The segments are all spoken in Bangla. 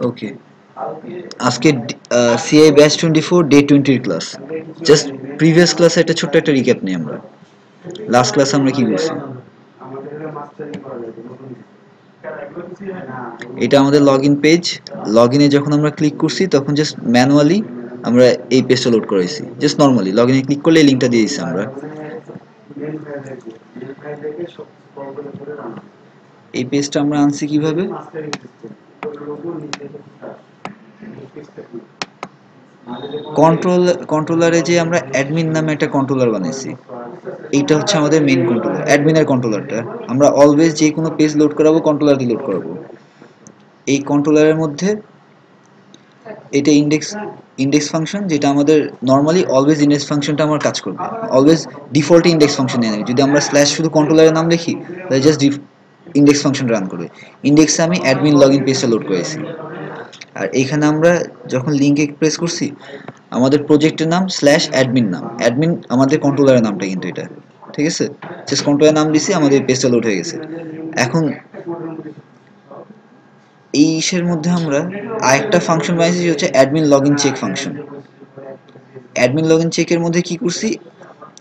ওকে, আজকে CI batch 24 day 20 class. Just previous ক্লাসে একটা ছোট্ট একটা রিক্যাপ নিই আমরা। লাস্ট ক্লাস আমরা কি করছি? এটা আমাদের লগ ইন পেজ। লগ ইনে যখন আমরা ক্লিক করছি তখন জাস্ট ম্যানুয়ালি আমরা এই পেজটা লোড করাইছি। জাস্ট নর্মালি লগ ইনে ক্লিক করলে এই লিঙ্কটা দিয়ে দিচ্ছি আমরা। এই পেজটা আমরা আনছি কিভাবে? কন্ট্রোলারে যে আমরা অ্যাডমিন নামে একটা কন্ট্রোলার বানাইছি, এইটা হচ্ছে আমাদের মেইন কন্ট্রোলার, অ্যাডমিনের কন্ট্রোলারটা। আমরা অলওয়েজ যে কোনো পেজ লোড করাবো কন্ট্রোলার দিয়ে লোড করাবো। এই কন্ট্রোলারের মধ্যে এটা ইন্ডেক্স ইন্ডেক্স ফাংশন, যেটা আমাদের নর্মালি অলওয়েজ ইন্ডেক্স ফাংশনটা আমার কাজ করবে, অলওয়েজ ডিফল্ট ইন্ডেক্স ফাংশন নিয়ে নেবে। যদি আমরা স্ল্যাশ শুধু কন্ট্রোলারের নাম লিখি তাহলে জাস্ট ইন্ডেক্স ফাংশন রান করবে। ইন্ডেক্সে আমি অ্যাডমিন লগ ইন পেজটা লোড করেছি। আর এখানে আমরা যখন লিঙ্কে প্রেস করছি, আমাদের প্রজেক্টের নাম স্ল্যাশ অ্যাডমিন নাম, অ্যাডমিন আমাদের কন্ট্রোলারের নামটা কিন্তু এটা, ঠিক আছে? জাস্ট কন্ট্রোলারের নাম দিছি, আমাদের পেজটা লোড হয়ে গেছে। এখন এই ইসের মধ্যে আমরা আরেকটা ফাংশন বানিয়েছি, যেটা হচ্ছে admin login check function. Admin login চেকের মধ্যে কি করছি,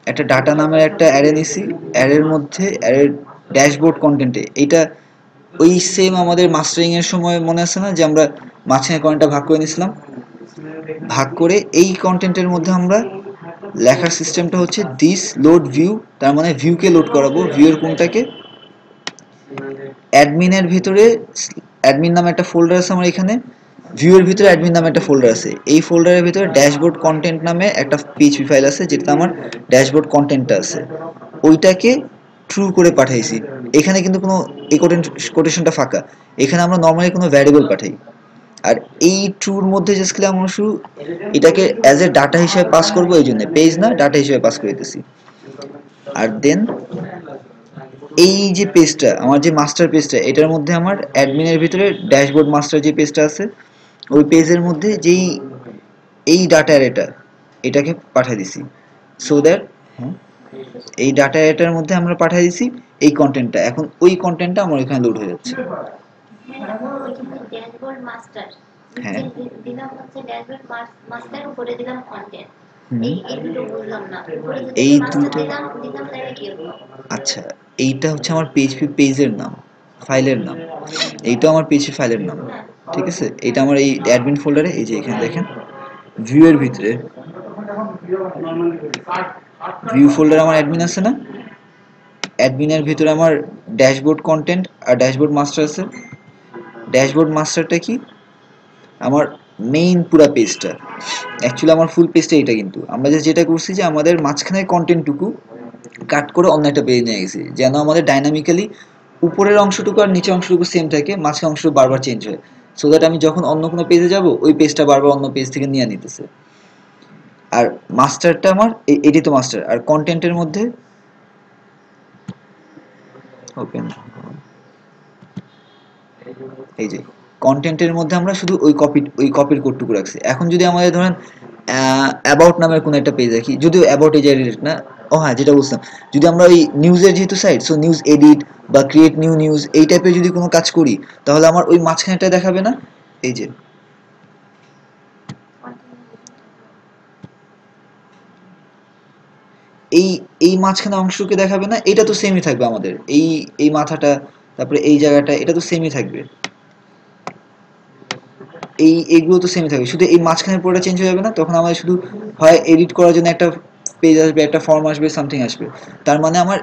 একটা ডাটা নামের একটা অ্যারে নিছি। অ্যারের মধ্যে অ্যারের ড্যাশবোর্ড কন্টেন্টে এইটা ওই সেম আমাদের মাস্টারিং এর সময় মনে আছে না যে আমরা মাঝখানে কয়েনটা ভাগ করে নিয়েছিলাম? ভাগ করে এই কন্টেন্টের মধ্যে আমরা লেখার সিস্টেমটা হচ্ছে দিস লোড ভিউ, তার মানে ভিউকে লোড করাবো। ভিউয়ের কোনটাকে? অ্যাডমিনের ভিতরে অ্যাডমিন নামে একটা ফোল্ডার আছে আমার এখানে, ভিউয়ের ভিতরে অ্যাডমিন নামে একটা ফোল্ডার আছে। এই ফোল্ডারের ভিতরে ড্যাশবোর্ড কন্টেন্ট নামে একটা পিএইচপি ফাইল আছে, যেটাতে আমার ড্যাশবোর্ড কন্টেন্টটা আছে। ওইটাকে ট্রু করে পাঠাইছি। এখানে কিন্তু কোনো এই কোটেশনটা ফাঁকা, এখানে আমরা নর্মালি কোনো ভ্যারিয়েবল পাঠাই। আর এই ট্রুর মধ্যে জাস্ট আমরা শুধু এটাকে অ্যাজ এ ডাটা হিসেবে পাস করবো, এই জন্য পেজ না ডাটা হিসেবে পাস করে দিতেছি। আর দেন এই যে পেজটা আমার, যে মাস্টার পেজটা, এটার মধ্যে আমার অ্যাডমিনের ভিতরে ড্যাশবোর্ড মাস্টার যে পেজটা আছে, ওই পেজের মধ্যে যেই এই ডাটা অ্যারেটা, এটাকে পাঠিয়ে দিছি। সো দ্যাট এই ডাটা অ্যারেটার মধ্যে আমরা পাঠিয়ে দিছি এই কন্টেন্টটা। এখন ওই কন্টেন্টটা আমার এখানে লোড হয়ে যাচ্ছে। ড্যাশবোর্ড মাস্টার হ্যাঁ, দিলাম হচ্ছে ড্যাশবোর্ড মাস্টার উপরে দিলাম কন্টেন্ট। হুম, এই দুটো বুঝলাম না, উপরে যদি এই মাস্টার দুটো দিলাম তাহলে কি হলো? আচ্ছা, এইটা হচ্ছে আমার পিএইচপি পেজের নাম, ফাইলের নাম। এইটা আমার পিএইচপি ফাইলের নাম, ঠিক আছে? এটা আমার এই অ্যাডমিন ফোল্ডারে, এই যে এখানে দেখেন ভিউ এর ভিতরে, ভিউ ফোল্ডারে আমার অ্যাডমিন আছে না? অ্যাডমিনের ভিতরে আমার ড্যাশবোর্ড কন্টেন্ট আর ড্যাশবোর্ড মাস্টার আছে। ড্যাশবোর্ড মাস্টারটা কি? আমার মেইন পুরা পেজটা, অ্যাকচুয়ালি আমার ফুল পেজটা এটা। কিন্তু আমরা যেটা করছি যে আমাদের মাঝখানের কন্টেন্টটুকু কাট করে অন্য একটা পেজ নিয়ে গেছি, যেন আমাদের ডাইনামিক্যালি উপরের অংশটুকু আর নিচের অংশটুকু সেম থাকে, মাঝখানে অংশটুকু বারবার চেঞ্জ হয়। সো দ্যাট আমি যখন অন্য কোনো পেজে যাব ওই পেজটা বারবার অন্য পেজ থেকে নিয়ে নিতেছে। আর মাস্টারটা আমার এটি তো মাস্টার। আর কন্টেন্টের মধ্যে ওপেন, এই যে কন্টেন্টের মধ্যে আমরা শুধু ওই কপির কোডটুকু রাখছি। এখন যদি আমাদের ধরেন অ্যাবাউট নামের কোনো একটা পেজ রাখি, যদিও অ্যাবাউট এই রিলেটেড না, ও হ্যাঁ যেটা বলছিলাম, যদি আমরা ওই নিউজের যেহেতু সাইট, সো নিউজ এডিট বা ক্রিয়েট নিউ নিউজ এই টাইপের যদি কোনো কাজ করি, তাহলে আমার ওই মাঝখানেটা দেখাবে না। এই যে এই এই মাঝখানে অংশকে দেখাবে না, এটা তো সেমই থাকবে আমাদের। এই এই মাথাটা, তারপরে এই জায়গাটা, এটা তো সেমই থাকবে। এইগুলো তো সেমই থাকবে, শুধু এই মাঝখানের পুরোটা চেঞ্জ হয়ে যাবে না। তখন আমাদের শুধু হয় এডিট করার জন্য একটা পেজ আসবে, একটা ফর্ম আসবে, সামথিং আসবে। তার মানে আমার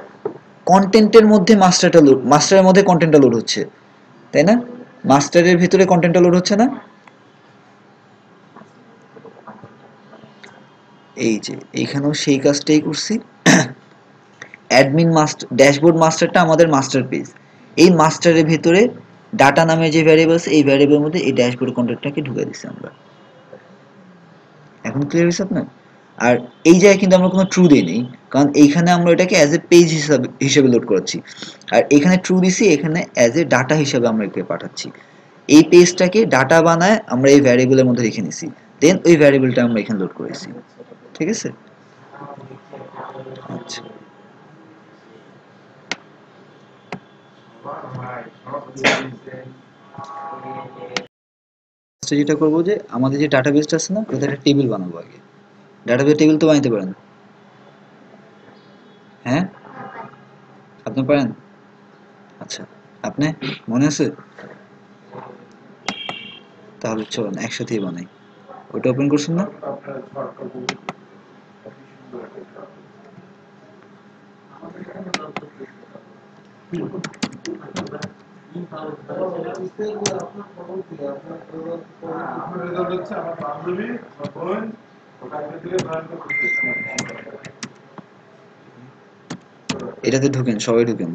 কন্টেন্টের মধ্যে মাস্টারের মধ্যে কন্টেন্টটা লোড হচ্ছে, তাই না? মাস্টারের ভিতরে কন্টেন্টটা লোড হচ্ছে না? এই যে এইখানেও সেই কাজটাই করছি। অ্যাডমিন মাস্টার ড্যাশবোর্ড মাস্টারটা আমাদের মাস্টার পেজ। এই মাস্টারের ভেতরে ডাটা নামে যে ভ্যারিয়েবল আছে, এই ভ্যারিয়েবলের মধ্যে এই ড্যাশবোর্ড কন্টেন্টটাকে ঢুকে দিচ্ছি আমরা। এখন ক্লিয়ার হয়েছে আপনার? আর এই জায়গায় কিন্তু আমরা কোনো ট্রু দিই নেই, কারণ এইখানে আমরা এটাকে অ্যাজ এ পেজ হিসাবে লোড করাচ্ছি। আর এখানে ট্রু দিছি, এখানে অ্যাজ এ ডাটা হিসাবে আমরা একে পাঠাচ্ছি। এই পেজটাকে ডাটা বানায় আমরা এই ভ্যারিয়েবলের মধ্যে রেখে নিছি, দেন ওই ভ্যারিয়েবলটা আমরা এখানে লোড করেছি, ঠিক আছে? আচ্ছা, যেটা করবো যে আমাদের যে ডাটাবেসটা আছে না, ওটা একটা টেবিল বানাবো আগে। ডাটাবেস টেবিল তো বানাতে পারেন? হ্যাঁ, আপনি পারেন? আচ্ছা, আপনি মনে আছে? তাহলে চলুন একসাথেই বানাই। ওটা ওপেন করছেন না? এটাতে ঢুকেন, সবাই ঢুকেন।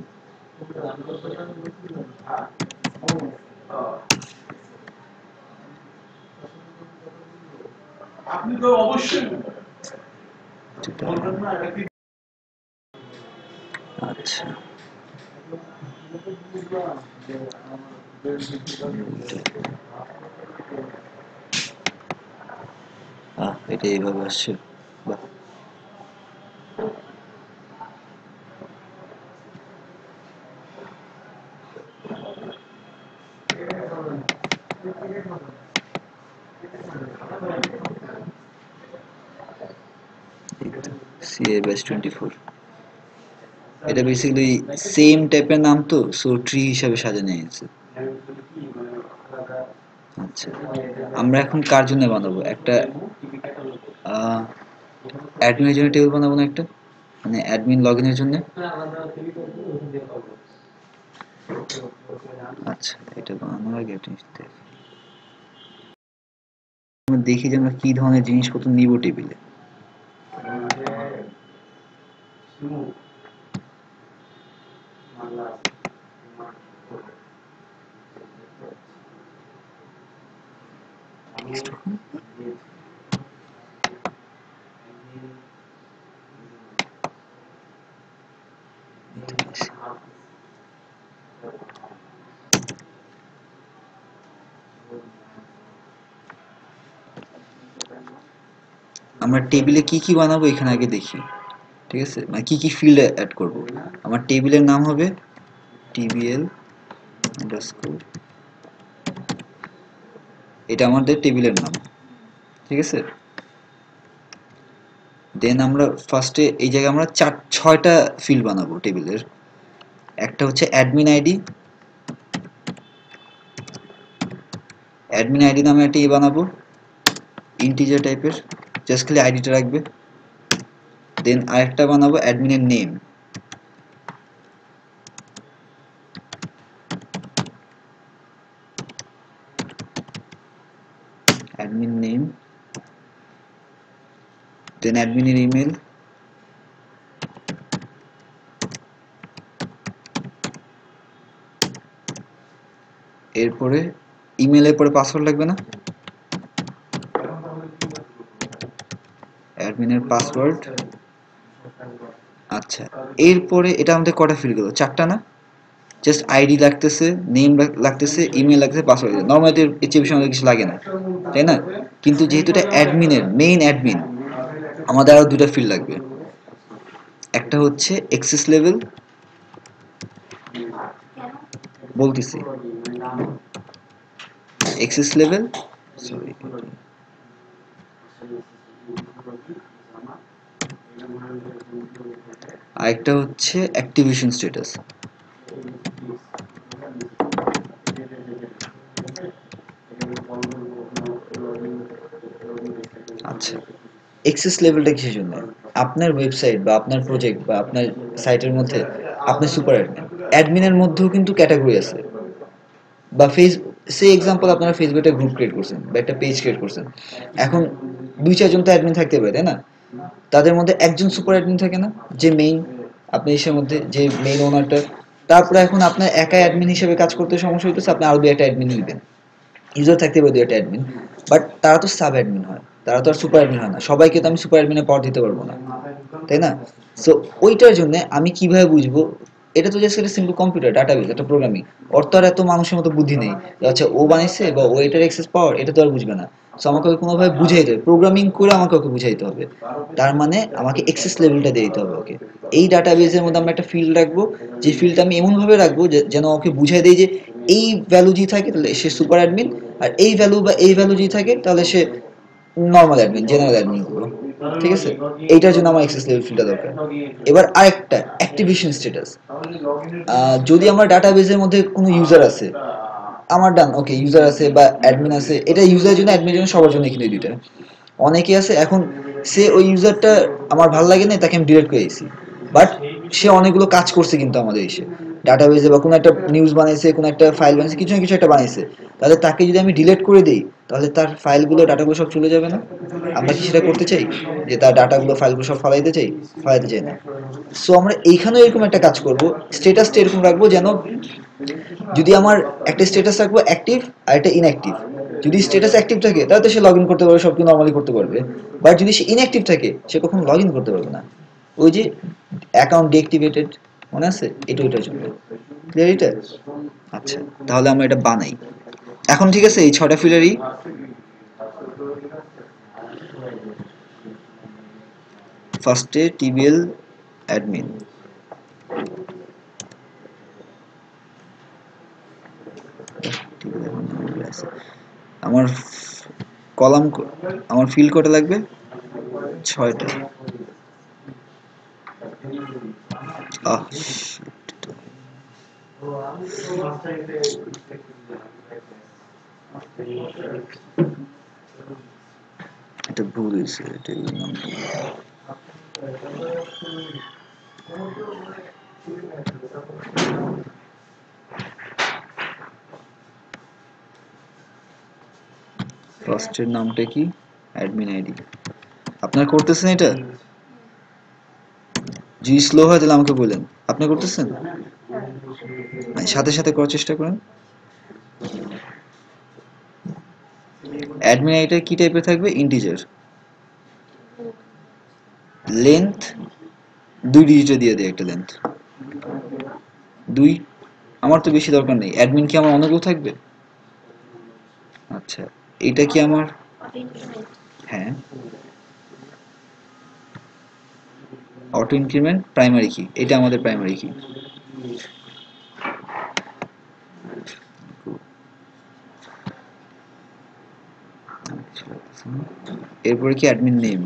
আপনি তো অবশ্যই আচ্ছা, এটা এইভাবে আসছে। বাহ, সিএ ব্যাচ 24। এটা বেসিক্যালি সেম টাইপের নাম তো, সো ট্রি হিসাবে সাজানো হয়েছে। আচ্ছা, আমরা এখন কার জন্য বানাবো? একটা অ্যাডমিনের জন্য টেবিল বানাবো না একটা, মানে অ্যাডমিন লগ ইনের জন্য। আচ্ছা, এটা বানানোর আগে একটা জিনিস দেখি। আমরা দেখি যে আমরা কি ধরনের জিনিসপত্র নিব টেবিলে। আমরা টেবিলে কি কি বানাবো এখানে আগে দেখি, ঠিক আছে? মানে কি কি ফিল্ড অ্যাড করব। আমার টেবিলের নাম হবে tbl আন্ডারস্কোর, এটা আমাদের টেবিলের নাম, ঠিক আছে? দেন আমরা ফার্স্টে এই জায়গায় আমরা 6টা ফিল্ড বানাবো টেবিলের। একটা হচ্ছে অ্যাডমিন আইডি, অ্যাডমিন আইডি নামে একটা বানাবো, ইন্টিজার টাইপের, জাস্ট খালি আইডিটা রাখবে। দেন আরেকটা বানাবো অ্যাডমিনের নেম, অ্যাডমিন নেম, দেন অ্যাডমিনের ইমেল, এরপরে ইমেলের পরে পাসওয়ার্ড লাগবে না, অ্যাডমিনের পাসওয়ার্ড। আচ্ছা, এরপরে এটা আমাদের কটা ফিল্ড গেল? 4টা না? জাস্ট আইডি লাগতেছে, নেম লাগতেছে, ইমেল লাগতেছে, পাসওয়ার্ড। নর্মালি এর চেয়ে বেশি আমাদের কিছু লাগে না, তাই না? কিন্তু যেহেতু এটা অ্যাডমিনের মেইন অ্যাডমিন, আমাদের আরো 2টা ফিল্ড লাগবে। একটা হচ্ছে এক্সেস লেভেল, বলতেছি এক্সেস লেভেল, সরি, আরেকটা হচ্ছে অ্যাক্টিভেশন স্ট্যাটাস। আচ্ছা, এক্সেস লেভেলটা কিসের জন্য? আপনার ওয়েবসাইট বা আপনার প্রজেক্ট বা আপনার সাইটের মধ্যে আপনি সুপার অ্যাডমিন, অ্যাডমিনের মধ্যেও কিন্তু ক্যাটাগরি আছে। বা সে এক্সাম্পল, আপনারা ফেসবুকে গ্রুপ ক্রিয়েট করছেন বা একটা পেজ ক্রিয়েট করছেন। এখন 2-4 জন তো অ্যাডমিন থাকতে পারে, তাই না? তাদের মধ্যে একজন সুপার অ্যাডমিন থাকে না, যে মেইন, আপনি এসের মধ্যে যে মেইন ওনারটা। তারপরে এখন আপনার একা অ্যাডমিন হিসেবে কাজ করতে সমস্যা হইতেছে, আপনি আরো 2-একটা অ্যাডমিন নিবেন। ইউজার থাকতে পারে 2-একটা অ্যাডমিন, বাট তারা তো সাব অ্যাডমিন হয়, তারা তো আর সুপার অ্যাডমিন হয় না। সবাইকে তো আমি সুপার অ্যাডমিনের পাওয়ার দিতে পারবো না, তাই না? সো ওইটার জন্য আমি কিভাবে বুঝবো? এটা তো জাস্ট একটা সিম্পল কম্পিউটার ডাটাবেস, একটা প্রোগ্রামিং। ওর তো আর এত মানুষের মতো বুদ্ধি নেই যে আচ্ছা ও বানাইছে বা ও এটার অ্যাক্সেস পাওয়ার, এটা তো আর বুঝবে না। সো আমাকে ওকে কোনোভাবে বুঝাইতে হবে, প্রোগ্রামিং করে আমাকে ওকে বুঝাইতে হবে। তার মানে আমাকে এক্সেস লেভেলটা দিয়ে দিতে হবে ওকে। এই ডাটাবেজের মধ্যে আমরা একটা ফিল্ড রাখবো, যে ফিল্ডটা আমি এমনভাবে রাখবো যেন ওকে বুঝাই দেয় যে এই ভ্যালু যদি থাকে তাহলে সে সুপার অ্যাডমিন, আর এই ভ্যালু বা এই ভ্যালু যদি থাকে তাহলে সে নর্মাল অ্যাডমিন, জেনারেল অ্যাডমিন গুলো। ঠিক আছে, এইটার জন্য আমার অ্যাক্সেস লেভেল ফিল্ডটা দরকার। এবার আরেকটা অ্যাক্টিভেশন স্ট্যাটাস, যদি আমার ডাটাবেজের মধ্যে কোনো ইউজার আছে, আমার ডান ওকে ইউজার আছে বা অ্যাডমিন আছে, এটা ইউজারের জন্য অ্যাডমিনের জন্য সবার জন্য কিন্তু দুইটা। অনেকে আছে এখন সে ওই ইউজারটা আমার ভালো লাগে না, তাকে আমি ডিলিট করে দিয়েছি, বাট সে অনেকগুলো কাজ করছে কিন্তু আমাদের এসে ডাটাবেজে, বা কোনো একটা নিউজ বানাইছে, কোনো একটা ফাইল বানাইছে, কিছু না কিছু একটা বানাইছে, তাহলে তাকে যদি আমি ডিলিট করে দিই তাহলে তার ফাইলগুলো ডাটাগুলো সব চলে যাবে না? আমরা কি সেটা করতে চাই যে তার ডাটাগুলো ফাইলগুলো সব ফালাইতে চাই? ফালাইতে চাই না। সো আমরা এইখানেও এরকম একটা কাজ করব, স্ট্যাটাসটা এরকম রাখবো যেন যদি আমার একটা স্ট্যাটাস রাখবো অ্যাক্টিভ আর একটা ইনঅ্যাক্টিভ। যদি স্ট্যাটাস অ্যাক্টিভ থাকে তাহলে তো সে লগ ইন করতে পারবে, সব কিছু নর্মালি করতে পারবে, বাট যদি সে ইনঅ্যাক্টিভ থাকে সে কখনো লগ ইন করতে পারবে না। ওই যে অ্যাকাউন্ট ডিঅ্যাক্টিভেটেড, মনে আছে? এটা ওইটার জন্য। ক্লিয়ার এটা? আচ্ছা, তাহলে আমরা এটা বানাই এখন। ঠিক আছে, এই 6টা ফিল্ডারই ফার্স্টে টিবিএল অ্যাডমিন, আমার কলাম, আমার ফিল্ড কটা লাগবে? 6টা। আহ এটা ভুল হয়েছে, এটা এই নামটা। ফার্স্টের নামটা কি? Admin ID. আপনারা করতেছেন এটা? যদি স্লো হয় তাহলে আমাকে বলেন। আপনি করতেছেন? সাথে সাথে করার চেষ্টা করেন। অ্যাডমিন আইডিটা কি টাইপের থাকবে? ইন্টিজার। লেন্থ 2 ডিজিটে দিয়ে দেয় একটা লেন্থ 2। আমার তো বেশি দরকার নেই। অ্যাডমিন কি আমার অনেকগুলো থাকবে? আচ্ছা, এটা কি আমার? হ্যাঁ, অটো ইনক্রিমেন্ট প্রাইমারি কি? এটা আমাদের প্রাইমারি কি। এরপরে কি অ্যাডমিন নেম।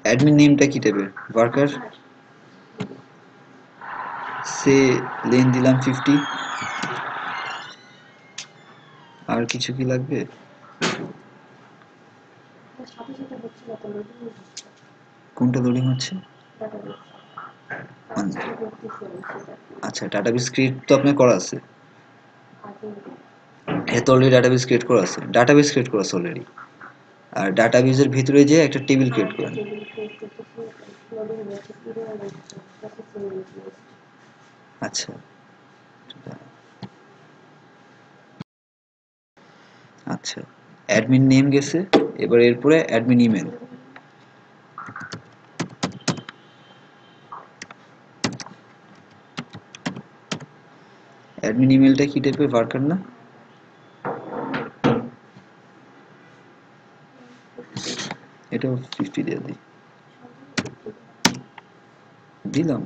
অ্যাডমিন নেমটা কি টাইপের? ওয়ার্কার। সে লেন দিলাম 50। আর কিছু কি লাগবে? কোনটা লোডিং হচ্ছে? আচ্ছা, ডাটাবেস ক্রিয়েট তো আপনার করা আছে। এত অলরেডি ডাটাবেস ক্রিয়েট করা আছে, ডাটাবেস ক্রিয়েট করা আছে অলরেডি। আর ডাটাবেসের ভিতরে যে একটা টেবিল ক্রিয়েট করেন। আচ্ছা, আচ্ছা, অ্যাডমিন নেম গেছে, এবার এরপরে অ্যাডমিন ইমেল। অ্যাডমিন ইমেলটা কি টাইপের? ওয়ার্কার না? এটাও 50 দিয়ে দিই। দিলাম।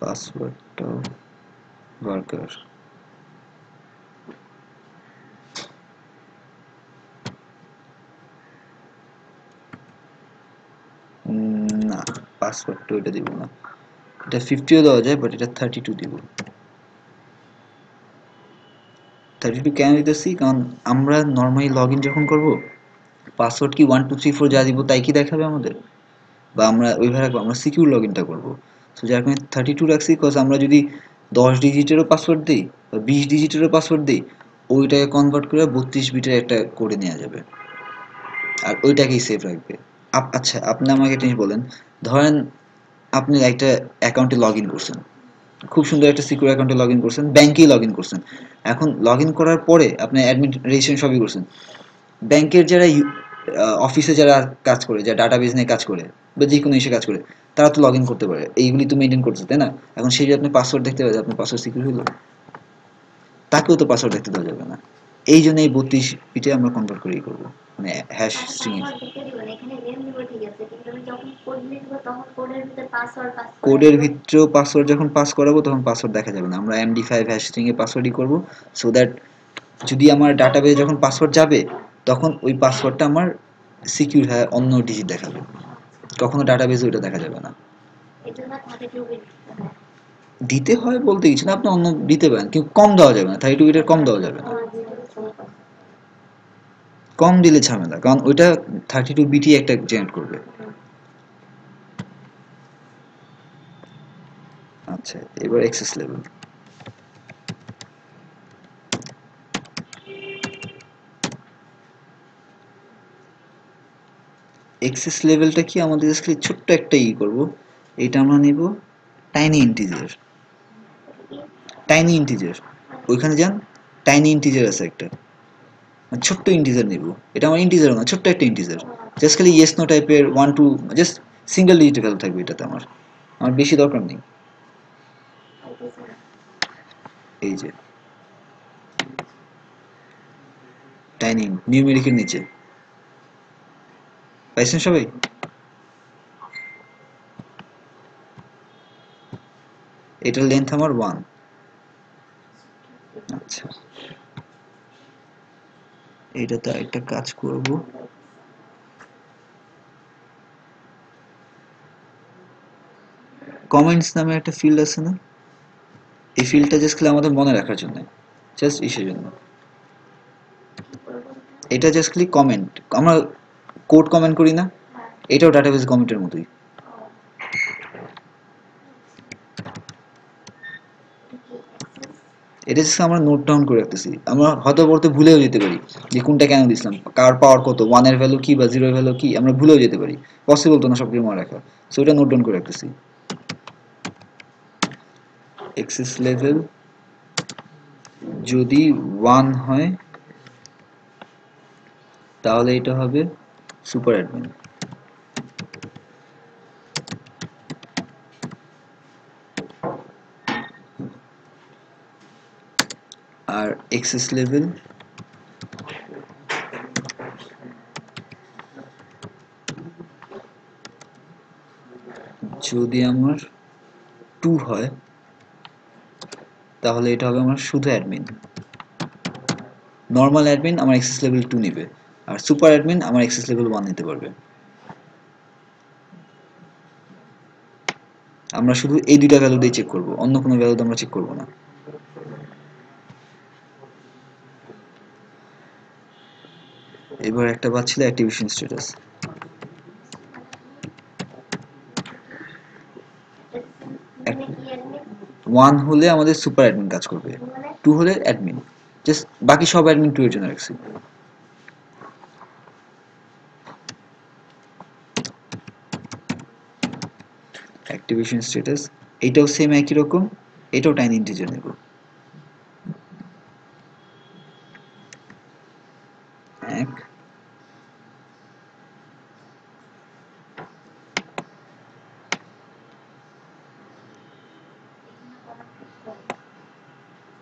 পাসওয়ার্ডটাও ওয়ার্কার। না, পাসওয়ার্ডটা ওইটা দিব না। এটা 50ও দেওয়া যায়, বাট এটা 32 দিব। 32 কেন দিতেছি? কারণ আমরা নর্মালি লগ ইন যখন করবো, পাসওয়ার্ড কি 1 2 3 4 যা দিব তাই কি দেখাবে আমাদের? বা আমরা ওইভাবে রাখবো, আমরা সিকিউর লগ ইনটা করবো। সো যার কারণে 32 রাখছি, বিকজ আমরা যদি 10 ডিজিটেরও পাসওয়ার্ড দিই বা 20 ডিজিটেরও পাসওয়ার্ড দিই, ওইটাকে কনভার্ট করে 32 বিটের একটা কোডে নেওয়া যাবে, আর ওইটাকেই সেভ রাখবে। আচ্ছা, আপনি আমাকে একটা জিনিস বলেন, ধরেন আপনি একটা অ্যাকাউন্টে লগ ইন করছেন, খুব সুন্দর একটা সিকিউর অ্যাকাউন্টে লগ ইন করছেন, ব্যাংকেই লগ ইন করছেন। এখন লগ ইন করার পরে আপনি অ্যাডমিন রেজিস্ট্রেশন সবই করছেন, ব্যাংকের যারা অফিসে যারা কাজ করে, যারা ডাটাবেস নিয়ে কাজ করে বা যে কোনো ইসে কাজ করে, তারা তো লগ ইন করতে পারে, এইগুলি তো মেনটেন করছে, তাই না? এখন সে যদি আপনি পাসওয়ার্ড দেখতে পারে, আপনার পাসওয়ার্ড সিকিউর হলো, তাকেও তো পাসওয়ার্ড দেখতে দেওয়া যাবে না। এই জন্য এই 32 বিটে আমরা কনভার্ট করে করবো, মানে হ্যাশ মানে স্ট্রিং এ। পাসওয়ার্ড দেখতে দিব না, এখানে নেম দিব ঠিক আছে, কিন্তু আমি যখন কোড লিখব তখন কোডের ভিতর পাসওয়ার্ড পাস কোডের করাবো। ভিতরেও পাসওয়ার্ড যখন পাস করাবো তখন পাসওয়ার্ড দেখা যাবে না, আমরা MD5 হ্যাশ স্ট্রিং এ পাসওয়ার্ডই করবো, সো দ্যাট যদি আমার ডাটাবেস যখন পাসওয়ার্ড যাবে তখন ওই পাসওয়ার্ডটা আমার সিকিউর হয়, অন্য ডিজিট দেখাবে, কখনো ডাটাবেসে ওইটা দেখা যাবে না। এর জন্য 32 বিট দিতে হয়। দিতে হয় বলতে কিছু না, আপনি অন্য দিতে পারেন, কিন্তু কম দেওয়া যাবে না, 32 বিটের কম দেওয়া যাবে না। আচ্ছা বুঝতে পারছি। কম দিলে ঝামেলা, কারণ ওইটা 32 বিটই একটা জেনারেট করবে। আচ্ছা, এবার এক্সেস লেভেল। এক্সেস লেভেলটা কি আমাদের আজকে ছোট্ট একটা করব, এটা আমরা নিব টাইনি ইন্টিজার। টাইনি ইন্টিজার, ওইখানে যান, টাইনি ইন্টিজার আছে একটা, মানে ছোট্ট ইন্টিজার নিব। এটা আমার ইন্টিজার না, ছোট্ট একটা ইন্টিজার, জাস্ট খালি ইয়েস নো টাইপের 1 2, জাস্ট সিঙ্গেল ডিজিট ভ্যালু থাকবে এটাতে, আমার আমার বেশি দরকার নেই। এই যে টাইনি নিউমেরিকের নিচে পাইছেন সবাই? এটার লেন্থ আমার 1। আচ্ছা, এটাতে একটা কাজ করব, কমেন্টস নামে একটা ফিল্ড আছে না, এই ফিল্ডটা জাস্ট খালি আমাদের মনে রাখার জন্য, জাস্ট ইসের জন্য। এটা জাস্ট খালি কমেন্ট, আমরা কোড কমেন্ট করি না, এটাও ডাটাবেস কমেন্টের মতোই। এটা জাস্ট আমরা নোট ডাউন করে রাখতেছি, আমরা হয়তো পড়তে ভুলেও যেতে পারি যে কোনটা কেন দিছিলাম, কার পাওয়ার কত, 1 এর ভ্যালু কি বা 0 এর ভ্যালু কি, আমরা ভুলেও যেতে পারি, পসিবল তো না সব কিছু মনে রাখা, সো এটা নোট ডাউন করে রাখতেছি। এক্সেস লেভেল যদি 1 হয় তাহলে এটা হবে সুপার অ্যাডমিন, আর এক্সেস লেভেল যদি আমার 2 হয় তাহলে এটা হবে আমার শুধু অ্যাডমিন। নর্মাল অ্যাডমিন আমার এক্সেস লেভেল 2 নেবে, আর সুপার অ্যাডমিন আমার এক্সেস লেভেল 1 নিতে পারবে। আমরা শুধু এই দুইটা ভ্যালু দিয়ে চেক করব, অন্য কোনো ভ্যালু আমরা চেক করব না। এবার একটা পাচ্ছিল অ্যাক্টিভেশন স্ট্যাটাস, 1 হলে আমাদের সুপার অ্যাডমিন কাজ করবে, 2 হলে অ্যাডমিন, জাস্ট বাকি সব অ্যাডমিন 2 এর জন্য রাখছি। অ্যাক্টিভেশন স্ট্যাটাস এইটাও সেম একই রকম, এটাও টাইনি ইন্টিজার নেব, 1।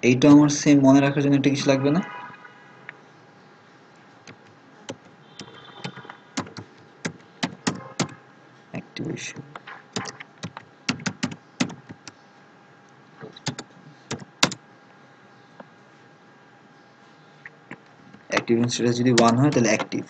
এইটা আমার সেম মনে রাখার জন্য একটা কিছু লাগবে না, অ্যাক্টিভেশন অ্যাক্টিভেশন স্ট্যাটাস যদি 1 হয় তাহলে অ্যাক্টিভ।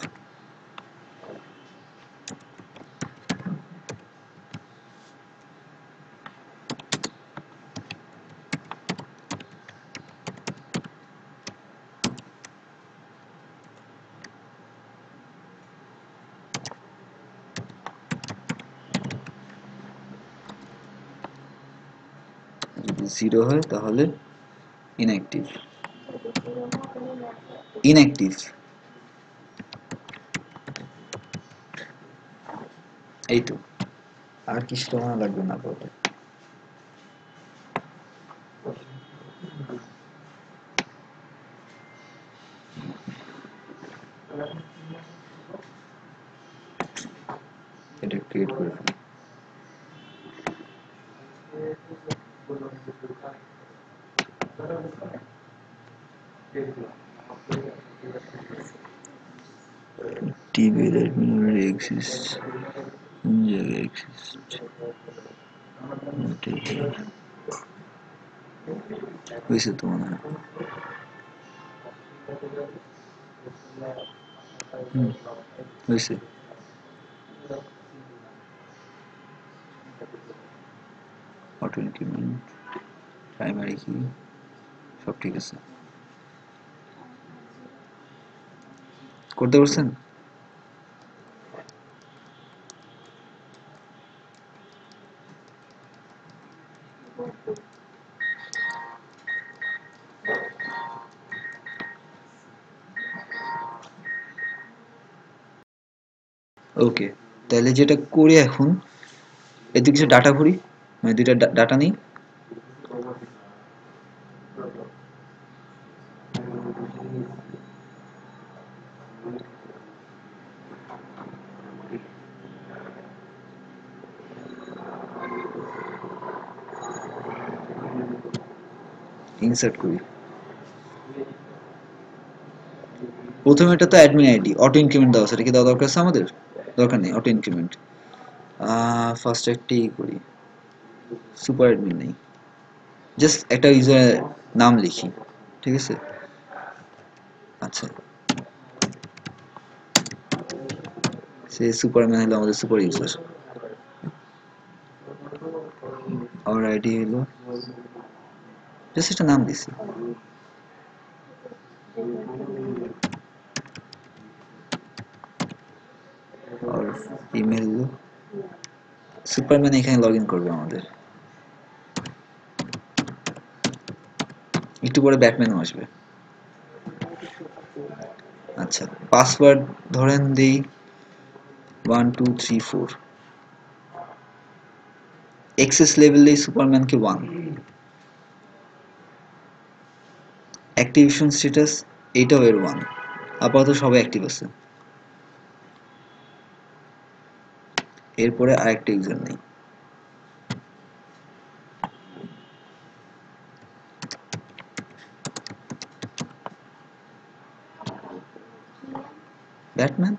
যদি 0 হয় তাহলে ইনঅ্যাক্টিভ। ইনঅ্যাক্টিভ, এই তো, আর কিছু তো মনে লাগবে না আপাতত। TV admin already exists. কোন জায়গায় exist? Not here. হয়েছে তো মনে হয়। হয়েছে। অটো ইনক্রিমেন্ট, প্রাইমারি কি সব ঠিক আছে। করতে পারছেন? ওকে, তাহলে যেটা করি এখন, এতে কিছু ডাটা ভরি, মানে দুইটা ডাটা নিই। ইনসার্ট করি। প্রথমে এটা তো অ্যাডমিন আইডি, অটো ইনক্রিমেন্ট দেওয়া, সেটা কি দেওয়া দরকার আছে আমাদের? দরকার নেই, অটো ইনক্রিমেন্ট। ফার্স্ট একটি করি, সুপার অ্যাডমিন নেই, জাস্ট একটা ইউজার নাম লিখি, ঠিক আছে। আচ্ছা, সে সুপারম্যান হলো আমাদের সুপার ইউজার। আমার আইডি হলো, জাস্ট একটা নাম দিছি। আর ইমেল হলো সুপারম্যান, এখানে লগ ইন করবে আমাদের। একটু পরে ব্যাটম্যানও আসবে। আচ্ছা, পাসওয়ার্ড ধরেন দিই 1234। এক্সেস লেভেল দিই সুপারম্যানকে 1। অ্যাক্টিভেশন স্ট্যাটাস এইটাও এর 1, আপাতত সবাই অ্যাক্টিভ আছে। এরপরে আরেকটা ইউজার নেই। ব্যাটম্যান,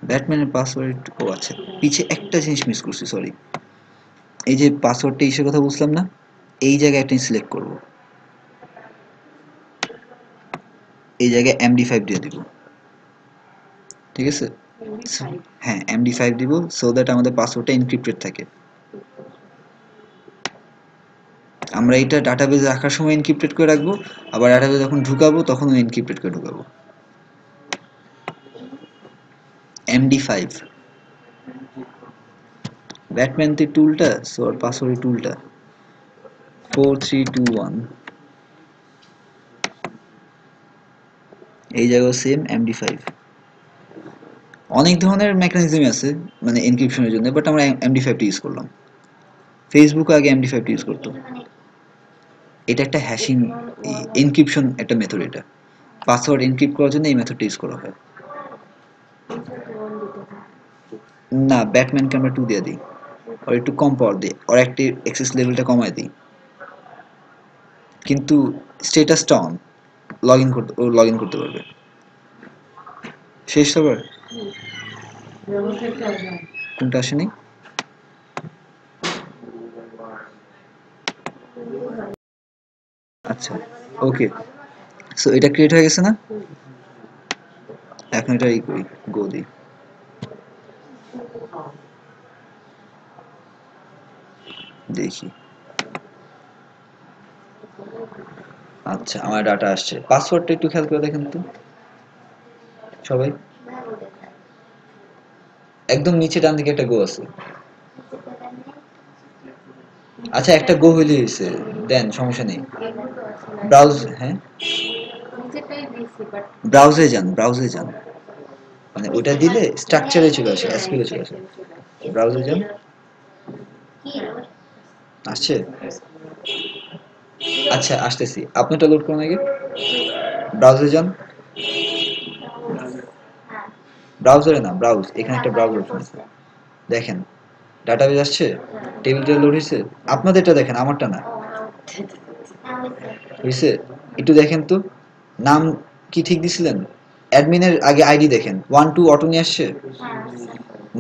ব্যাটম্যানের পাসওয়ার্ড, ও আচ্ছা, পিছে একটা জিনিস মিস করছি, সরি। এই যে পাসওয়ার্ডটা ইসের কথা বুঝলাম না, এই জায়গায় একটা সিলেক্ট করব, এই জায়গায় MD5 দিয়ে দিব, ঠিক আছে। হ্যাঁ, MD5 দিব, সো দ্যাট আমাদের পাসওয়ার্ডটা এনক্রিপ্টেড থাকে। আমরা এটা ডাটাবেজে রাখার সময় এনক্রিপ্টেড করে রাখবো, আবার ডাটাবেজ যখন ঢুকাবো তখন এনক্রিপ্টেড করে ঢুকাবো। MD5 ব্যাটম্যান তে টুলটা, সো আর পাসওয়ার্ড টুলটা 4321, এই জায়গায় সেম MD5। অনেক ধরনের মেকানিজম আছে মানে এনক্রিপশনের জন্য, বাট আমরা MD5 টা ইউজ করলাম। ফেসবুক আগে MD5 টা ইউজ করতো। এটা একটা হ্যাশিং এনক্রিপশন একটা মেথড, এটা পাসওয়ার্ড এনক্রিপ্ট করার জন্য এই মেথডটা ইউজ করা হয়। না, ব্যাটম্যানকে আমরা 2 দিয়ে দিই, আর একটু কম পাওয়ার দিই, আর একটি এক্সেস লেভেলটা কমায় দিই, কিন্তু স্ট্যাটাসটা অন, লগ ইন করতে পারবে। শেষ সবার? কোনটা আসেনি? আচ্ছা, ওকে, সো এটা ক্রিয়েট হয়ে গেছে না? এখন এটা ই করি, গো দিই, দেখি। আচ্ছা, আমার ডাটা আসছে। পাসওয়ার্ডটা একটু খেয়াল করে দেখেন তো সবাই। একদম নিচে ডান দিকে একটা গো আছে। আচ্ছা, একটা গো হইলে হয়েছে, দেন সমস্যা নেই। ব্রাউজ, হ্যাঁ, ব্রাউজে যান, ব্রাউজে যান, মানে ওটা দিলে স্ট্রাকচারে চলে আসে, এসকিউএল চলে আসে। ব্রাউজে যান, আসছে। আচ্ছা, আসতেছি, আপনারটা লোড করুন আগে। ব্রাউজারে যান, হ্যাঁ ব্রাউজারে না, ব্রাউজ, এখানে হ্যাঁ একটা ব্রাউজ বাইরে অপশন আছে, করছে দেখেন ডাটাবেজ আসছে, টেবিলটা লোড হয়েছে, আপনাদেরটা দেখেন, আমারটা না, ও হ্যাঁ হয়েছে হয়েছে? একটু দেখেন তো, নাম কি ঠিক দিছিলেন? অ্যাডমিনের আগে আইডি দেখেন, 1 2 অটো নিয়ে আসছে, হ্যাঁ আসছে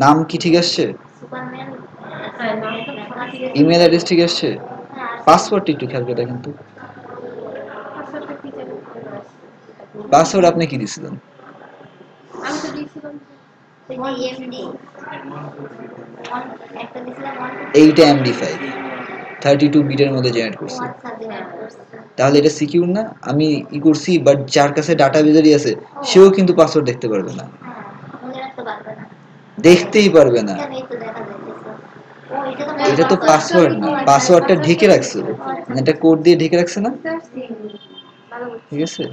নাম কি ঠিক আসছে, সুপারম্যান হ্যাঁ নাম তো লেখা সবই ঠিক আছে আছে। ইমেল অ্যাড্রেস ঠিক আসছে, হ্যাঁ আসছে পাসওয়ার্ডটা একটু খেয়াল করে দেখেন তো, পাসওয়ার্ডটা কি জানি করে আসছে। পাসওয়ার্ড আপনি কি দিছিলেন? আমি তো দিয়েছিলাম ওই যে এমডি ওয়ান একটা দিছিলাম 1 এইটা এমডি5 32 বিটের মধ্যে জেনারেট ও করছে, আচ্ছা জেনারেট করছে তাহলে এটা সিকিউর না? আমি ই করছি, বাট যার কাছে ডাটাবেজেরই আছে সেও কিন্তু পাসওয়ার্ড দেখতে পারবে না, হ্যাঁ মনে রাখতে পারবে না দেখতেই পারবে না। কেন এই তো দেখা যাইতেছে ও এটা তো এটা তো পাসওয়ার্ড না, পাসওয়ার্ডটা ঢেকে রাখছে, মানে একটা কোড দিয়ে ঢেকে রাখছে না, বুঝতে পারছি ভালো বুঝছি। ঠিক আছে?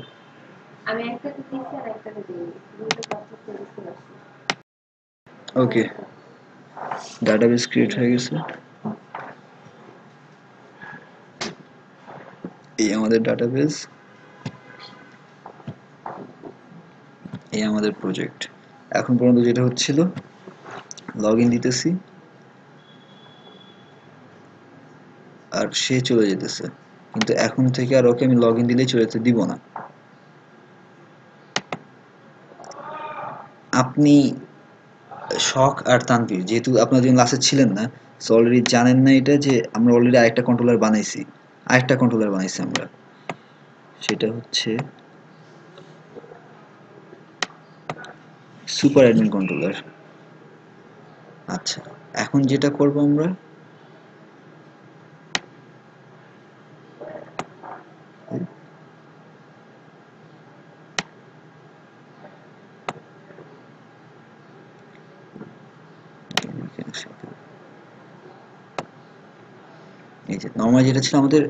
আমি একটাতে দিয়েছি আর একটাতে দিইনি দুটো পাসওয়ার্ড তো বুঝতে পারছি ওকে, ডাটাবেস ক্রিয়েট হয়ে গেছে, এই আমাদের ডাটাবেস, এই আমাদের প্রজেক্ট। এখন পর্যন্ত যেটা হচ্ছিল, লগ ইন দিতেছি আর সে চলে যেতেছে, কিন্তু এখন থেকে আর ওকে আমি লগ ইন দিলেই চলে যেতে দিব না। আপনি, শখ আর তানভীর, যেহেতু আপনারা দুজন লাস্টে ছিলেন না, সো অলরেডি জানেন না এটা, যে আমরা অলরেডি আরেকটা কন্ট্রোলার বানাইছি, আমরা, সেটা হচ্ছে সুপার অ্যাডমিন কন্ট্রোলার। আচ্ছা, এখন যেটা করব আমরা, এই যে নর্মাল যেটা ছিল আমাদের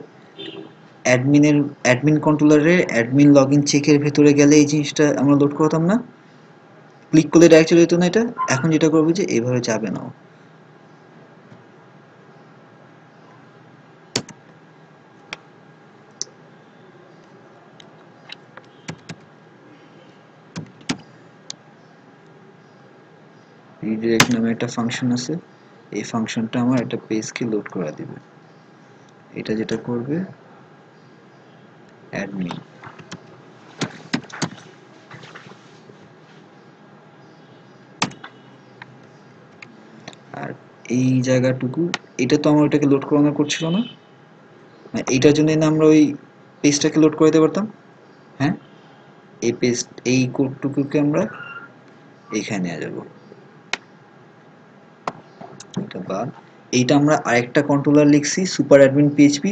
অ্যাডমিন কন্ট্রোলারে অ্যাডমিন লগইন চেকের ভেতরে গেলে এই জিনিসটা আমরা লোড করতাম না, ক্লিক করলে ডাইরেক্ট চলে যেত না এটা। এখন যেটা করবো যে এইভাবে যাবে না, রিডিরেক্ট নামে একটা ফাংশন আছে, এই ফাংশনটা আমার একটা পেজকে লোড করে দিবে, এটা যেটা করবে অ্যাডমিন, আর এই জায়গাটুকু, এটা তো আমার ওইটাকে লোড করানো করছিল না, মানে এইটার জন্যই না আমরা ওই পেজটাকে লোড করে দিতে পারতাম, হ্যাঁ, এই পেজ, এই কোডটুকুকে আমরা এইখানে নিয়ে যাব, এটা বাদ, এইটা আমরা আরেকটা কন্ট্রোলার লিখছি সুপার অ্যাডমিন পিএইচপি,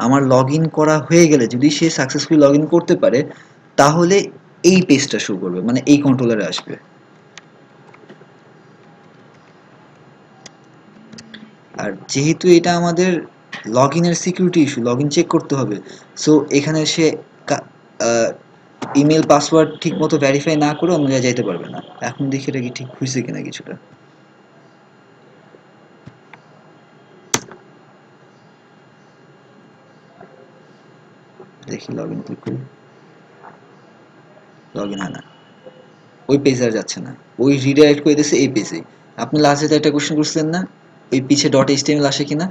আমার লগ ইন করা হয়ে গেলে যদি সে সাকসেসফুলি লগ ইন করতে পারে, তাহলে এই পেজটা শো করবে, মানে এই কন্ট্রোলারে আসবে। আর যেহেতু এটা আমাদের লগ ইনের security issue, log in check করতে হবে, সো এখানে সে ইমেল পাসওয়ার্ড ঠিক মতো ভেরিফাই না করে অন্য জায়গায় যাইতে পারবে না। এখন দেখি এটা কি ঠিক হয়েছে কিনা কিছুটা, দেখি লগ ইন ক্লিক করি, লগ ইন হয় না, ওই পেজে আর যাচ্ছে না, ওই রিডাইরেক্ট করে দিয়েছে এই পেজে। আপনি লাস্টে তো একটা কোশ্চেন করছিলেন না, ওই পিছে ডট এইচটিএমএল আসে কিনা,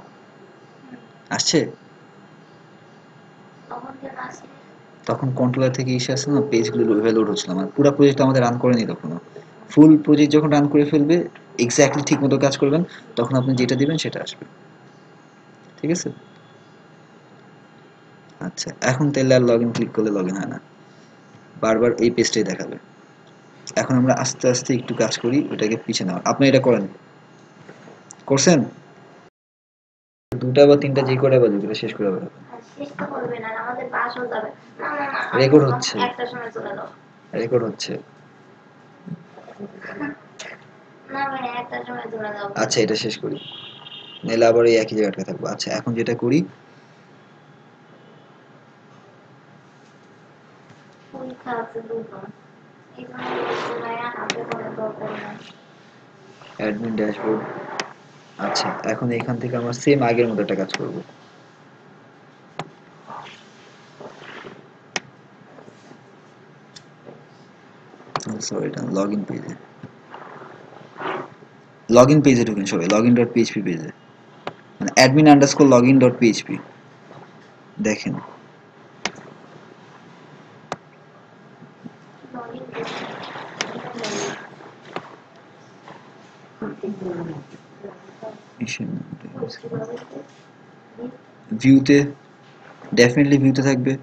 আসছে? তখন কেন আসে তখন কন্ট্রোলার থেকে এসে আসছে না, পেজগুলো ওইভাবে লোড হচ্ছিল না, পুরো প্রজেক্ট আমাদের রান করেনি তখনও, ফুল প্রজেক্ট যখন রান করে ফেলবে, এক্স্যাক্টলি ঠিক মতো কাজ করবেন, তখন আপনি যেটা দিবেন সেটা আসবে, ঠিক আছে? আচ্ছা, এখন তাহলে আর লগ ইন ক্লিক করলে লগ ইন হয় না, বারবার এই পেজটাই দেখাবে। এখন আমরা আস্তে আস্তে একটু কাজ করি ওটাকে পিছিয়ে নেওয়ার, আপনি এটা করেন, করছেন? দুটা বা তিনটা যে করে বাজে ওগুলো শেষ করে হবে, আর শেষ তো করবে না আমাদের পাস হয়ে যাবে না না না রেকর্ড হচ্ছে, একটা সময় চলে যাও রেকর্ড হচ্ছে। না ভাই একটা সময় চলে যাও আচ্ছা, এটা শেষ করি, নাহলে আবার এই একই জায়গাটা থাকবো। আচ্ছা, এখন যেটা করি, পরীক্ষা আছে দুটো এই জন্য বলছি ভাইয়া হাতে করে দরকার নেই অ্যাডমিন ড্যাশবোর্ড। আচ্ছা, এখন এখান থেকে আমরা সেম আগের মতো একটা কাজ করব, সরি, এটা লগইন পেজে, লগইন পেজে ঢুকেন সবাই, লগইন ডট পিএইচপি পেজে, মানে admin underscore login dot PHP দেখেন। লগইন ভিউতে, ডেফিনেটলি ভিউতে থাকবে।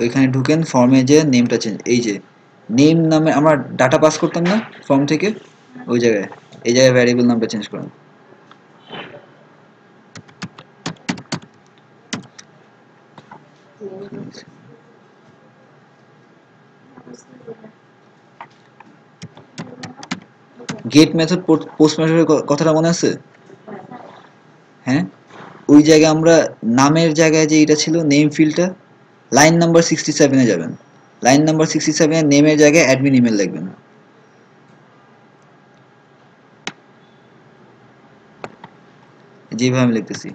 ওইখানে ঢুকেন, ফর্মে যে নেমটা চেঞ্জ, এই যে নেম নামে আমরা ডাটা পাস করতাম না ফর্ম থেকে, ওই জায়গায় এই জায়গায় ভ্যারিয়েবল নামটা চেঞ্জ করেন। গেট মেথড পোস্ট মেথডের কথাটা মনে আছে? হ্যাঁ, ওই জায়গায় আমরা নামের জায়গায় যে এটা ছিল নেম ফিল্ডটা, লাইন নাম্বার 67-এ যাবেন, লাইন নাম্বার 67-এ নেমের জায়গায় অ্যাডমিন ইমেল লিখবেন। যেভাবে আমি লিখতেছি।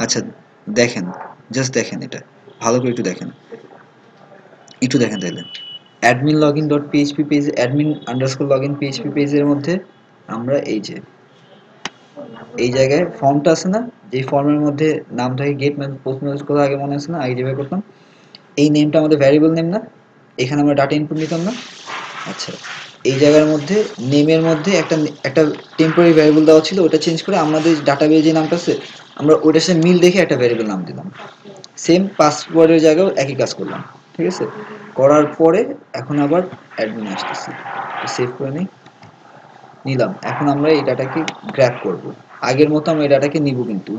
আচ্ছা দেখেন, জাস্ট দেখেন, এটা ভালো করে একটু দেখেন, একটু দেখেন তাহলে। Admin login dot PHP page, admin underscore login PHP পেজের মধ্যে আমরা এই যে এই জায়গায় ফর্মটা আছে না, যে ফর্মের মধ্যে নাম থাকে গেট মেথড পোস্ট মেথড কথা আগে মনে আছে না, আগে যেভাবে করতাম, এই নেমটা আমাদের ভ্যারিয়েবল নেম না, এখানে আমরা ডাটা ইনপুট নিতাম না। আচ্ছা, এই জায়গার মধ্যে নেমের মধ্যে একটা একটা টেম্পোরারি ভ্যারিয়েবল দেওয়া ছিল, ওটা চেঞ্জ করে আমাদের ডাটাবেজে যে নামটা আছে আমরা ওইটার সাথে মিল দেখে একটা ভ্যারিয়েবল নাম দিলাম। সেম পাসওয়ার্ডের জায়গাও একই কাজ করলাম, ঠিক আছে? করার পরে এখন আবার অ্যাডমিন আসতেছি, সেভ করে নিলাম। এখন আমরা এই ডাটাকে গ্র্যাব করব, আগের মতো আমরা এই ডাটাকে নিব, কিন্তু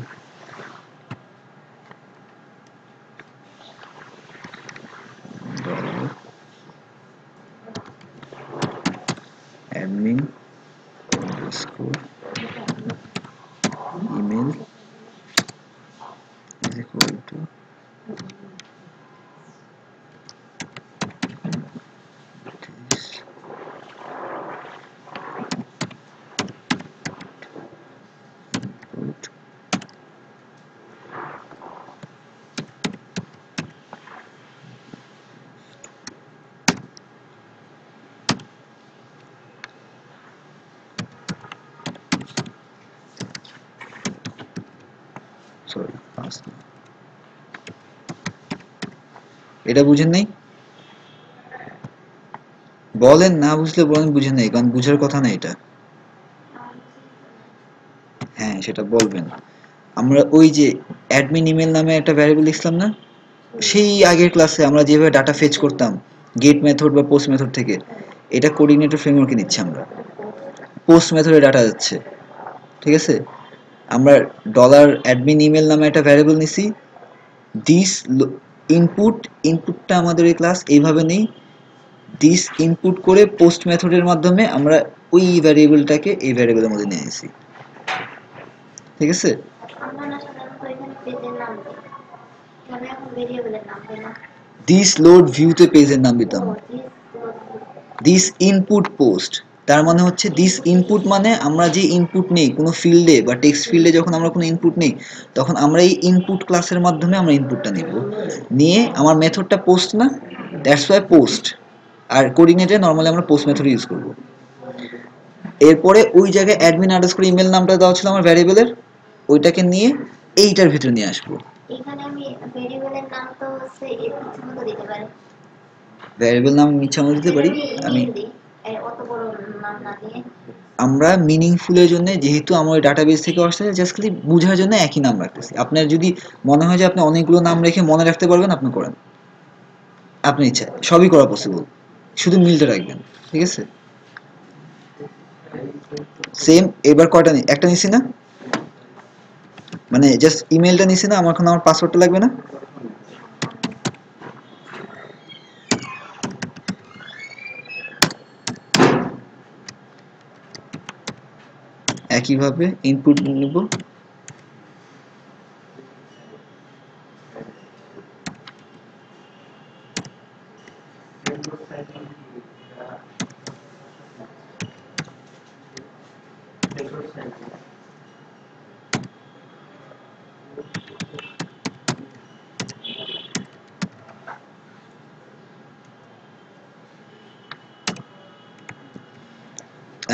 admin underscore email is equal to sorry, এটা বুঝেন নাই? বলেন, না বুঝলে বলেন বুঝেন নাই, কারণ বুঝার কথা না এটা। হ্যাঁ, সেটা বলবেন। আমরা ওই যে অ্যাডমিন ইমেল নামে একটা ভ্যারিয়েবল লিখলাম না, সেই আগের ক্লাসে আমরা যেভাবে ডাটা ফেচ করতাম গেট মেথড বা পোস্ট মেথড থেকে, এটা কোঅর্ডিনেটর ফ্রেমওয়ার্কে নিচ্ছি আমরা, পোস্ট মেথডে ডাটা যাচ্ছে, ঠিক আছে? আমরা ডলার অ্যাডমিন ইমেল নামে একটা ভ্যারিয়েবল নিছি, দিস ইনপুট, ইনপুটটা আমাদের এই ক্লাস এইভাবে নেই, দিস ইনপুট করে পোস্ট মেথডের মাধ্যমে আমরা ওই ভ্যারিয়েবলটাকে এই ভ্যারিয়েবলের মধ্যে নিয়ে নিছি, ঠিক আছে? আমরা না সাধারণত এখানে পেজের নাম দিই, মানে এখন ভেরিয়েবলের নাম দিই না। দিস লোড ভিউতে পেজের নাম দিতাম, ও দিস দিস ইনপুট পোস্ট, তার মানে হচ্ছে দিস ইনপুট মানে আমরা যে ইনপুট নেই কোনো ফিল্ডে বা টেক্সট ফিল্ডে, যখন আমরা কোনো ইনপুট নেই তখন আমরা এই ইনপুট ক্লাসের মাধ্যমে আমরা ইনপুটটা নিব, নিয়ে আমার মেথডটা পোস্ট না, দ্যাটস ওয়াই পোস্ট, আর কোঅর্ডিনেটে নর্মালি আমরা পোস্ট মেথড ইউজ করব। এরপরে ওই জায়গায় অ্যাডমিন আন্ডারস্কোর ইমেল নামটা দেওয়া ছিল আমার ভ্যারিয়েবলের, ওইটাকে নিয়ে এইটার ভিতরে নিয়ে আসবো। এখানে আমি ভেরিয়েবলের নাম তো হচ্ছে এর কিছু মতো দিতে পারি, ভ্যারিয়েবল নাম ইচ্ছা মতো দিতে পারি আমি। মিল দিই, অত বড় নাম না দিয়ে। আমরা মিনিংফুলের জন্য, যেহেতু আমার ডাটাবেস থেকে আসছে, জাস্ট খালি বোঝার জন্য একই নাম রাখতেছি। আপনার যদি মনে হয় যে আপনি অনেকগুলো নাম রেখে মনে রাখতে পারবেন, আপনি করেন, আপনার ইচ্ছা, সবই করা পসিবল, শুধু মিলটা রাখবেন, ঠিক আছে? সেম, এবার কয়টা একটা নিছি না, মানে জাস্ট ইমেলটা নিছি না, আমার এখন আমার পাসওয়ার্ডটা লাগবে না। একইভাবে ইনপুট নেব,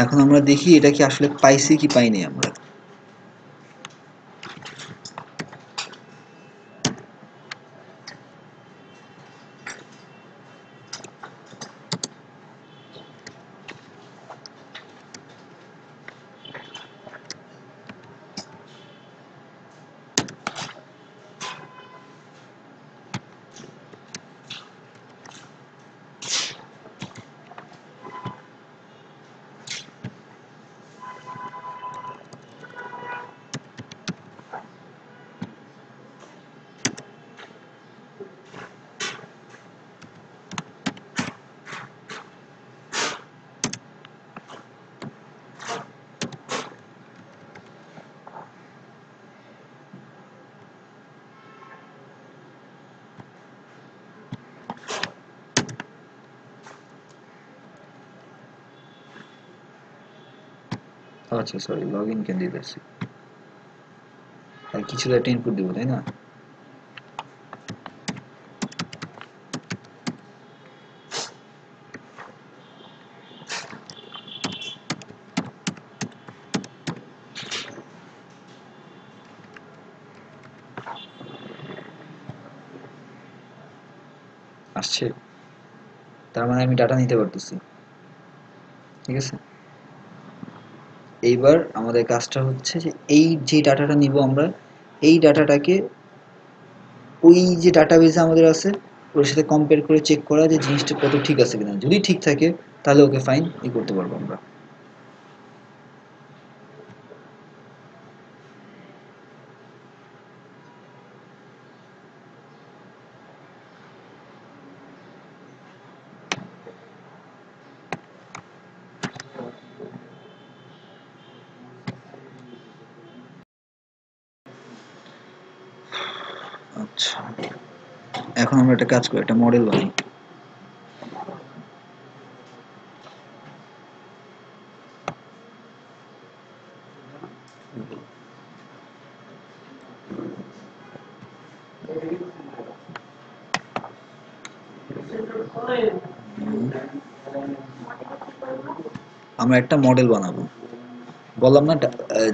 এখন আমরা দেখি এটা কি আসলে পাইছি কি পাইনি আমরা। আচ্ছা সরি, লগ ইন কেন দিতেছি, আর কিছু একটা ইনপুট দিব তাই না। আসছে, তার মানে আমি ডাটা নিতে পারতেছি, ঠিক আছে। এইবার আমাদের কাজটা হচ্ছে যে এই যে ডাটাটা নিব আমরা, এই ডাটাটাকে ওই যে ডাটাবেসে আমাদের আছে ওর সাথে কম্পেয়ার করে চেক করা যে জিনিসটা কত ঠিক আছে কিনা। যদি ঠিক থাকে তাহলে ওকে ফাইন করতে পারবো আমরা। আচ্ছা, এখন আমরা একটা কাজ করি, একটা মডেল বানাই। আমরা একটা মডেল বানাবো, বললাম না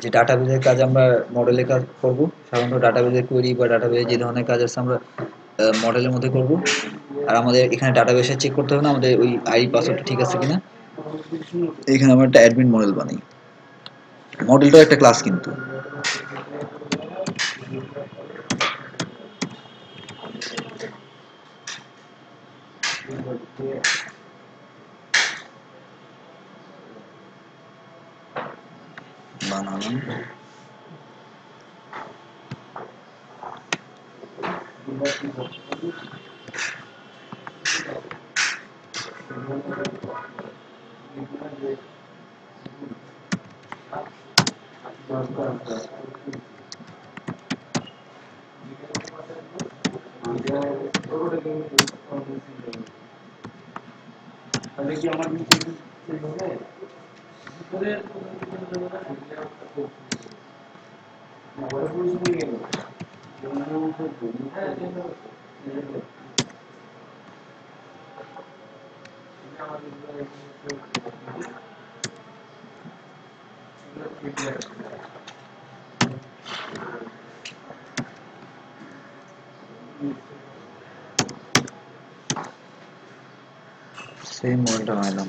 যে ডাটাবেজের কাজ আমরা মডেলের কাজ করব। সাধারণত ডাটাবেজের কোয়েরি বা ডাটাবেজে যে ধরনের কাজ আছে আমরা মডেলের মধ্যে করব। আর আমাদের এখানে ডাটাবেসে চেক করতে হবে না আমাদের ওই আইডি পাসওয়ার্ডটা ঠিক আছে কিনা। এখানে আমরা একটা অ্যাডমিন মডেল বানাই। মডেলটাও একটা ক্লাস কিন্তু। বানালাম, সেই মডেলটা বানালাম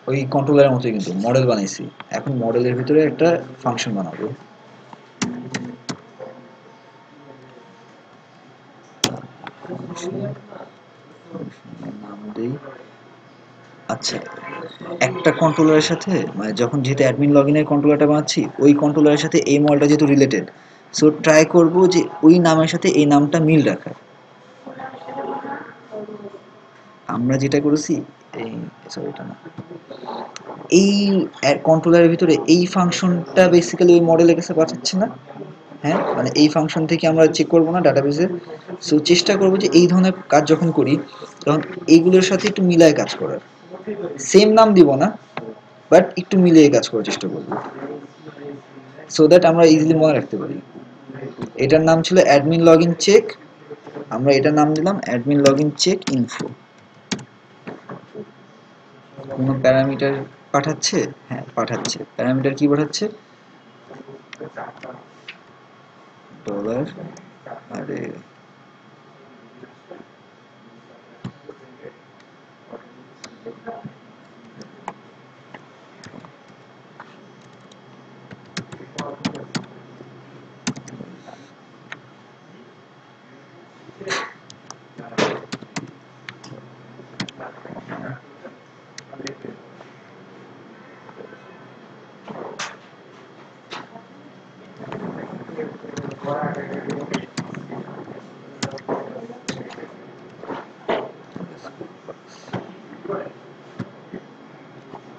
ওই কন্ট্রোলারের মতোই কিন্তু মডেল বানাইছি। এখন মডেলের ভিতরে একটা ফাংশন বানাবো। নাম দেই, আচ্ছা, একটা কন্ট্রোলারের সাথে মানে যখন যেহেতু অ্যাডমিন লগইনের কন্ট্রোলারটা বানাচ্ছি ওই কন্ট্রোলারের সাথে এই মডেলটা যেহেতু রিলেটেড, সো ট্রাই করব যে ওই নামের সাথে এই নামটা মিল রাখার। আমরা যেটা করেছি এই সরি এটা না, এই কন্ট্রোলারের ভিতরে এই ফাংশনটা বেসিক্যালি ওই মডেলের কাছে পাঠাচ্ছে না। হ্যাঁ, মানে এই ফাংশন থেকে আমরা চেক করবো না ডাটাবেসে। সো চেষ্টা করবো যে এই ধরনের কাজ যখন করি তখন এইগুলোর সাথে একটু মিলায় কাজ করার, সেম নাম দিব না বাট একটু মিলিয়ে কাজ করার চেষ্টা করবো, সো দ্যাট আমরা ইজিলি মনে রাখতে পারি। এটার নাম ছিল অ্যাডমিন লগ ইন চেক, আমরা এটার নাম দিলাম admin log in check info. কোনো প্যারামিটার পাঠাচ্ছে? হ্যাঁ পাঠাচ্ছে। প্যারামিটার কি পাঠাচ্ছে? ডলার, আরে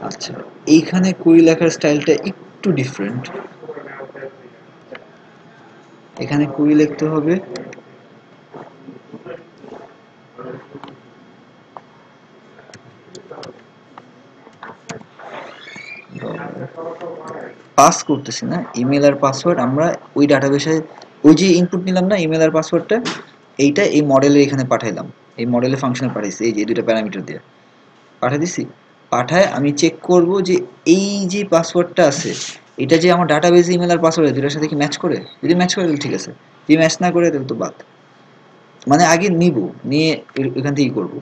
আচ্ছা, এইখানে কুড়ি লেখার স্টাইলটা একটু ডিফারেন্ট। এখানে কুড়ি লিখতে হবে পাস করতেছি না ইমেল আর পাসওয়ার্ড, আমরা ওই ডাটাবেসে ওই যে ইনপুট নিলাম না ইমেল আর পাসওয়ার্ডটা, এইটা এই মডেলে এখানে পাঠাইলাম, এই মডেলে ফাংশনে পাঠাইছি, এই যে দুটো প্যারামিটার দিয়ে পাঠিয়ে দিছি। পাঠায় আমি চেক করব যে এই যে পাসওয়ার্ডটা আছে এটা যে আমার ডাটাবেসে ইমেল আর পাসওয়ার্ড দুটোর সাথে কি ম্যাচ করে, যদি ম্যাচ করে তাহলে ঠিক আছে, যদি ম্যাচ না করে তাহলে তো বাদ। মানে আগে নিব, নিয়ে এখান থেকেই করব।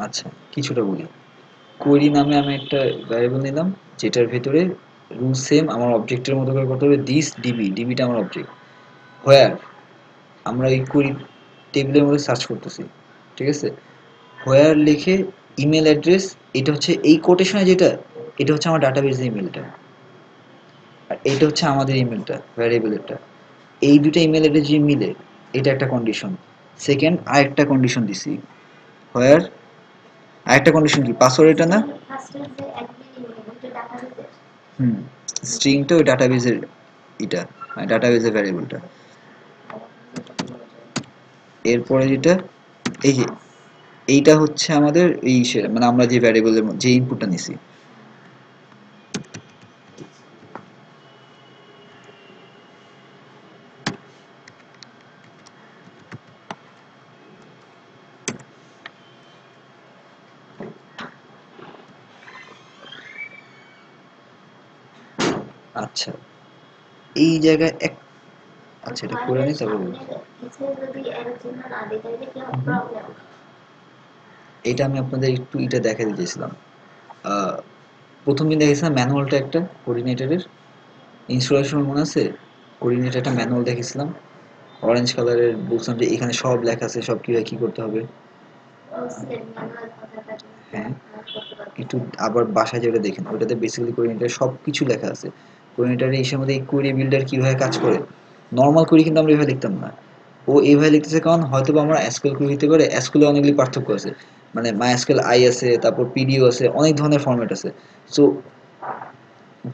আচ্ছা কিছুটা বলি। কোয়েরি নামে আমি একটা ভ্যারিয়েবল নিলাম যেটার ভেতরে রুল সেম আমার অবজেক্টের মতো করে করতে হবে, দিস ডিবি, ডিবিটা আমার অবজেক্ট। হোয়ার আমরা এই কোয়েরি টেবিলের মধ্যে সার্চ করতেছি, ঠিক আছে। হোয়ার লিখে ইমেল অ্যাড্রেস, এটা হচ্ছে এই কোটেশনে যেটা, এটা হচ্ছে আমার ডাটাবেসের ইমেলটা, আর এইটা হচ্ছে আমাদের ইমেলটা ভ্যারিয়েবলেরটা। এই দুটো ইমেল অ্যাড্রেস যে মিলে এটা একটা কন্ডিশন। সেকেন্ড আরেকটা কন্ডিশন দিছি, হোয়ার আরেকটা কন্ডিশন কি পাসওয়ার্ড এটা না, ফার্স্টের যে অ্যাডমিন ইমেল ওইটা ডাটাবেসের হুম, স্ট্রিংটা ওই ডাটাবেসের, এটা মানে ডাটাবেসের ভ্যারিয়েবলটা। এরপরে যেটা এই যে এইটা হচ্ছে আমাদের এই মানে আমরা যে ভ্যারিয়েবলের যে ইনপুটটা নিছি। আচ্ছা এই জায়গায় এক, আচ্ছা এটা করে নিই তারপর বলবো। কিছু যদি এর জন্য না দিই তাহলে কি হবে প্রবলেম? এটা আমি আপনাদের একটু এটা দেখাতে চেয়েছিলাম। প্রথম দিন দেখেছিলাম ম্যানুয়ালটা একটা কোঅর্ডিনেটরের ইনস্টলেশন মনে আছে, কোঅর্ডিনেটর একটা ম্যানুয়াল দেখেছিলাম অরেঞ্জ কালারের, বলছিলাম যে এখানে সব লেখা আছে সব কিভাবে কি করতে হবে। হ্যাঁ একটু আবার বাসায় যেটা দেখেন ওটাতে বেসিক্যালি কোঅর্ডিনেটর সব কিছু লেখা আছে। কোঅর্ডিনেটরের ইসের মধ্যে এই কোয়েরি বিল্ডার কিভাবে কাজ করে, নর্মাল কোয়েরি কিন্তু আমরা এভাবে লিখতাম না, ও এইভাবে লিখতেছে কারণ হয়তো বা আমরা এসকিউএল করে দিতে পারে, এসকিউএল অনেকগুলি পার্থক্য আছে, মানে মাইএসকিউএল আই আছে, তারপর পিডিও আছে, অনেক ধরনের ফরম্যাট আছে। সো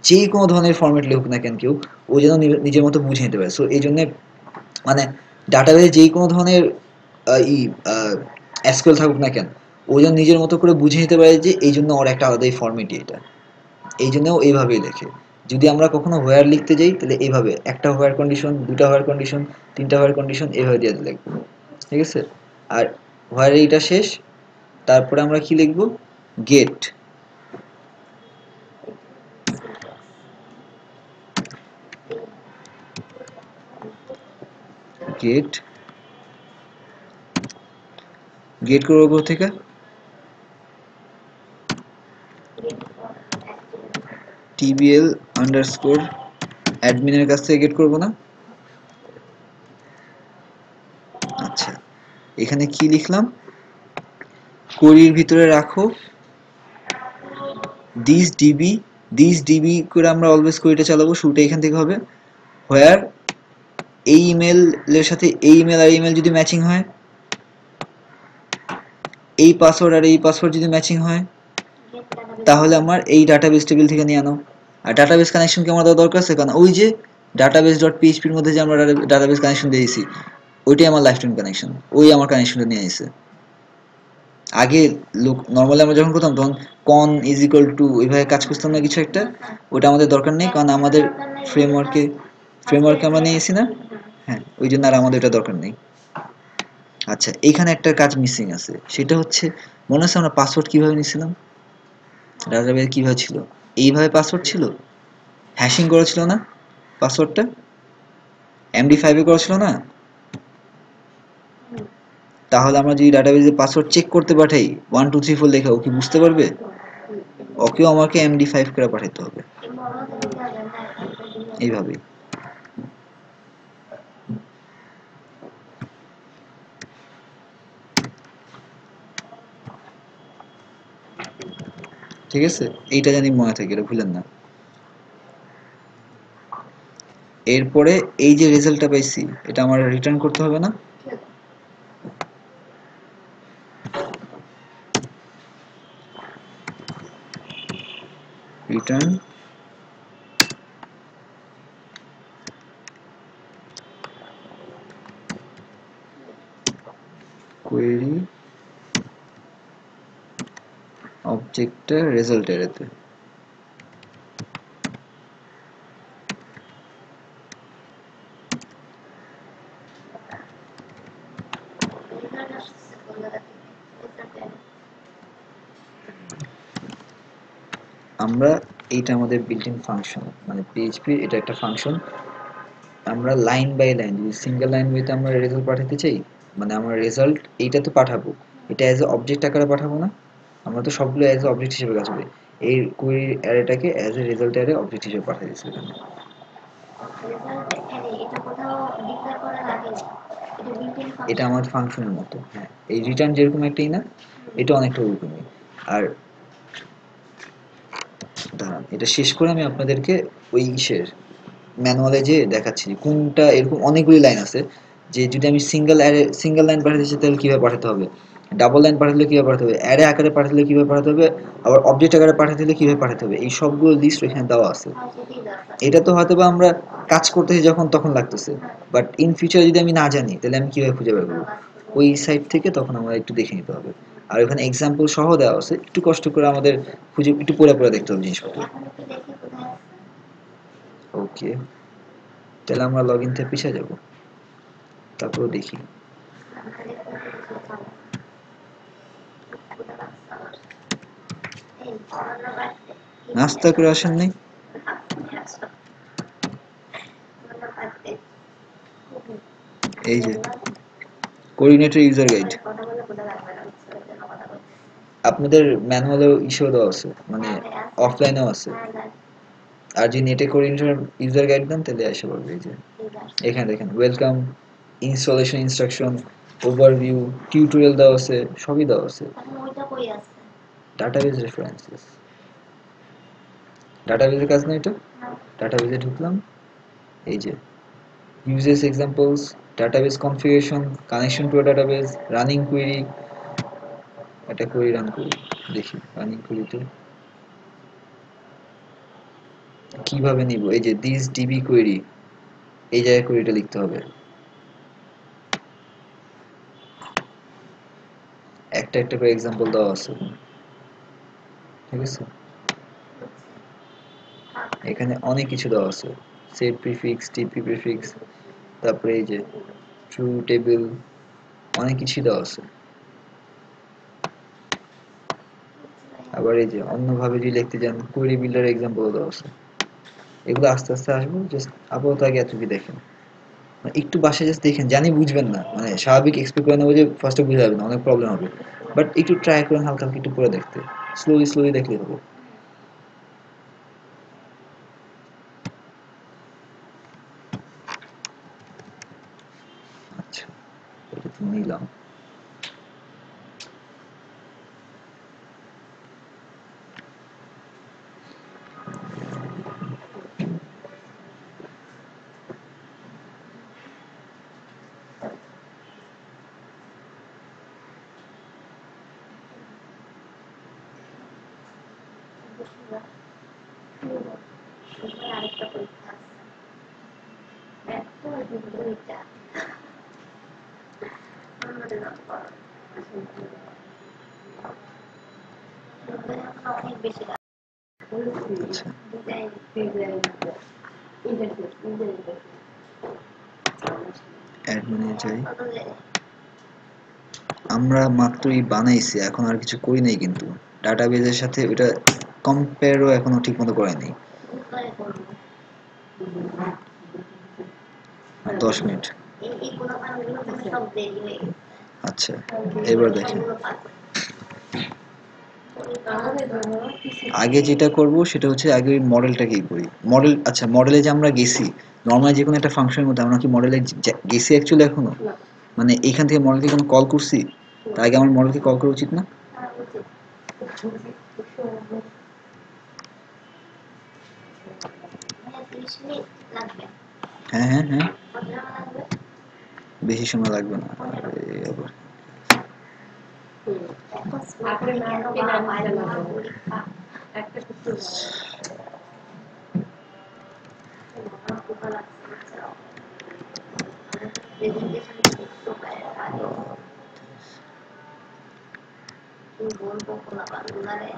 যে কোনো ধরনের ফরম্যাট লিখুক না কেন কেউ, ও যেন নিজের মতো বুঝে নিতে পারে। সো এই জন্য মানে ডাটাবেজে যেই কোনো ধরনের এসকিউএল থাকুক না কেন, ও যেন নিজের মতো করে বুঝে নিতে পারে যে এই জন্য ওর একটা আলাদাই ফরম্যাটই এটা, এই জন্য ও এইভাবেই লেখে। যদি আমরা কখনো হোয়ার লিখতে যাই তাহলে এইভাবে একটা হোয়ার কন্ডিশন, দুটা হোয়ার কন্ডিশন, তিনটা হোয়ার কন্ডিশন, এইভাবে দিয়ে লিখবো, ঠিক আছে। আর হোয়ার এইটা শেষ, তারপরে আমরা কি লিখবো, গেট, গেট গেট করবো কোথা থেকে, টিবিএল আন্ডারস্কোর অ্যাডমিনের কাছ থেকে গেট করবো না। আচ্ছা, এখানে কি লিখলাম, কোরির ভিতরে রাখো দিস ডিবি করে আমরা অলওয়েজ কোরিটা চালাবো, শুরুটা এখান থেকে হবে। হোয়ার এই ইমেলের সাথে এই ইমেল আর ইমেল যদি ম্যাচিং হয়, এই পাসওয়ার্ড আর এই পাসওয়ার্ড যদি ম্যাচিং হয়, তাহলে আমার এই ডাটাবেস টেবিল থেকে নিয়ে আনো। আর ডাটাবেস কানেকশন কি আমার দরকার আছে, কারণ ওই যে ডাটাবেস ডট পিএইচপির মধ্যে যে আমরা ডাটাবেস কানেকশন দিয়েছি, ওইটাই আমার লাইফ টাইম কানেকশন, ওই আমার কানেকশনটা নিয়ে আসছে। আগে লোক নর্মালি আমরা যখন করতাম তখন কন ইজ ইকুয়াল টু এইভাবে কাজ করতাম না কিছু একটা, ওটা আমাদের দরকার নেই, কারণ আমাদের ফ্রেমওয়ার্কে আমরা নিয়ে এসি না, হ্যাঁ ওই জন্য আর আমাদের এটা দরকার নেই। আচ্ছা, এইখানে একটা কাজ মিসিং আছে, সেটা হচ্ছে মনে আছে আমরা পাসওয়ার্ড কিভাবে নিয়েছিলাম, ডাটাবেস কিভাবে ছিল, এইভাবে পাসওয়ার্ড ছিল, হ্যাশিং করা ছিল না পাসওয়ার্ডটা, MD5 করা ছিল না। তাহলে আমরা যদি ডাটাবেসে পাসওয়ার্ড চেক করতে পাঠাই 1 2 3 4 লেখা, ও কি বুঝতে পারবে, ওকেও আমাকে MD5 করে পাঠাতে হবে, এইভাবেই। ঠিক আছে, এইটা জানি মনে থাকে, এটা ভুলেন না। এরপরে এই যে রেজাল্টটা পাইছি, এটা আমার রিটার্ন করতে হবে না, রিটার্ন কোয়েরি অবজেক্টটা রেজাল্ট এরাতে, আমরা এইটা আমাদের বিল্ট ইন ফাংশন, মানে পিএইচপি এটা একটা ফাংশন, আমরা লাইন বাই লাইন যদি সিঙ্গেল লাইন ওয়েতে আমরা রেজাল্ট পাঠাতে চাই, মানে আমরা রেজাল্ট এইটা তো পাঠাবো, এটা অ্যাজ এ অবজেক্ট আকারে পাঠাবো না, আমরা তো সবগুলো অ্যাজ এ অবজেক্ট হিসেবে কাজ করি, এই কোয়েরি অ্যারেটাকে as a result array object হিসেবে পাঠিয়ে দিচ্ছি এখানে। এটা আমার ফাংশনের মতো, হ্যাঁ এই রিটার্ন যেরকম একটাই না, এটা অনেকটা ওরকমই। আর দাঁড়ান, এটা শেষ করে আমি আপনাদেরকে ওই ইসের ম্যানুয়ালে যে দেখাচ্ছি কোনটা, এরকম অনেকগুলি লাইন আছে, যে যদি আমি সিঙ্গেল লাইন পাঠাতে চাই তাহলে কীভাবে পাঠাতে হবে, ডাবল লাইন পাঠালে কীভাবে পাঠাতে হবে, অ্যারে আকারে পাঠালে কীভাবে পাঠাতে হবে, আবার অবজেক্ট আকারে পাঠাতে হলে কীভাবে পাঠাতে হবে, এই সবগুলো লিস্ট এখানে দেওয়া আছে। এটা তো হয়তো বা আমরা কাজ করতেছি যখন তখন লাগতেছে, বাট ইন ফিউচার যদি আমি না জানি তাহলে আমি কীভাবে খুঁজে বের করবো, ওই সাইট থেকে তখন আমরা একটু দেখে নিতে হবে। আর ওখানে এক্সাম্পল সহ দেওয়া আছে, একটু কষ্ট করে আমাদের খুঁজে একটু পড়ে পড়ে দেখতে হবে জিনিসপত্র। ওকে, তাহলে আমরা লগ ইন থেকে পিছিয়ে যাবো, তারপর দেখি। নাস্তা করে আসেন নাই, এই যে কোঅর্ডিনেটর ইউজার গাইড আপনাদের ম্যানুয়ালেও ইস্যু দেওয়া আছে, মানে অফলাইনেও আছে। আর যদি নেটে কোঅর্ডিনেটর ইউজার গাইড দেন তাহলে এসে পড়বে, এই যে এখানে দেখেন welcome, installation instruction, overview, tutorial দেওয়া আছে, সবই দেওয়া আছে। ডাটাবেস রেফারেন্সেস, ডাটাবেসের কাজ না এটা, ডাটাবেসে ঢুকলাম, এই যে uses examples, database configuration, connection to database, running query, একটা কোয়েরি রান করি, দেখি রানিং কুয়েরিতে কিভাবে নিব। এই যে দিস ডিবি কোয়েরি, এই জায়গায় কোয়েরিটা লিখতে হবে। একটা একটা করে এক্সাম্পল দেওয়া আছে, ঠিক আছে? এখানে অনেক কিছু দেওয়া আছে, সেট প্রিফিক্স, টিপি প্রিফিক্স, তারপরে এই যে ট্রু টেবিল, অনেক কিছু দেওয়া আছে। আবার এই যে অন্যভাবে যদি লিখতে যান, কোয়েরি বিল্ডার এক্সাম্পল দেওয়া আছে। এগুলো আস্তে আস্তে আসবো, জাস্ট আপাতত আগে এতটুকু দেখেন। মানে একটু বাসায় জাস্ট দেখেন, জানি বুঝবেন না, মানে স্বাভাবিক এক্সপেক্ট করে নেবো যে ফার্স্টে বুঝে যাবে না, অনেক প্রবলেম হবে, বাট একটু ট্রাই করেন হালকা হালকা একটু পরে দেখতে, স্লোলি স্লোলি দেখলে হবে। আচ্ছা, এটা তো নিলাম। আরেকটা পরীক্ষা আছে, একটা দুইটা আমাদের অনেক বেশি লাগে। আচ্ছা, অ্যাডমিনে যাই। আমরা মাত্রই বানাইছি, এখন আর কিছু করি নাই, কিন্তু ডাটাবেজের সাথে ওটা কম্পেয়ারও এখনো ঠিক মতো করে নাই। 10 মিনিট। আচ্ছা, এবার দেখেন, আগে যেটা করব সেটা হচ্ছে আগে ওই মডেলটাকেই করি। মডেল, আচ্ছা মডেলে যে আমরা গেছি, নর্মালি যে কোনো একটা ফাংশনের মধ্যে আমরা কি মডেলে গেছি অ্যাকচুয়ালি এখনো? মানে এইখান থেকে মডেলকে কোনো কল করছি, তার আগে আমার মডেলকে কল করা উচিত না? হ্যাঁ হ্যাঁ হ্যাঁ, বেশি সময় লাগবে না। আরে আবার বলবো কোনো বাংলারে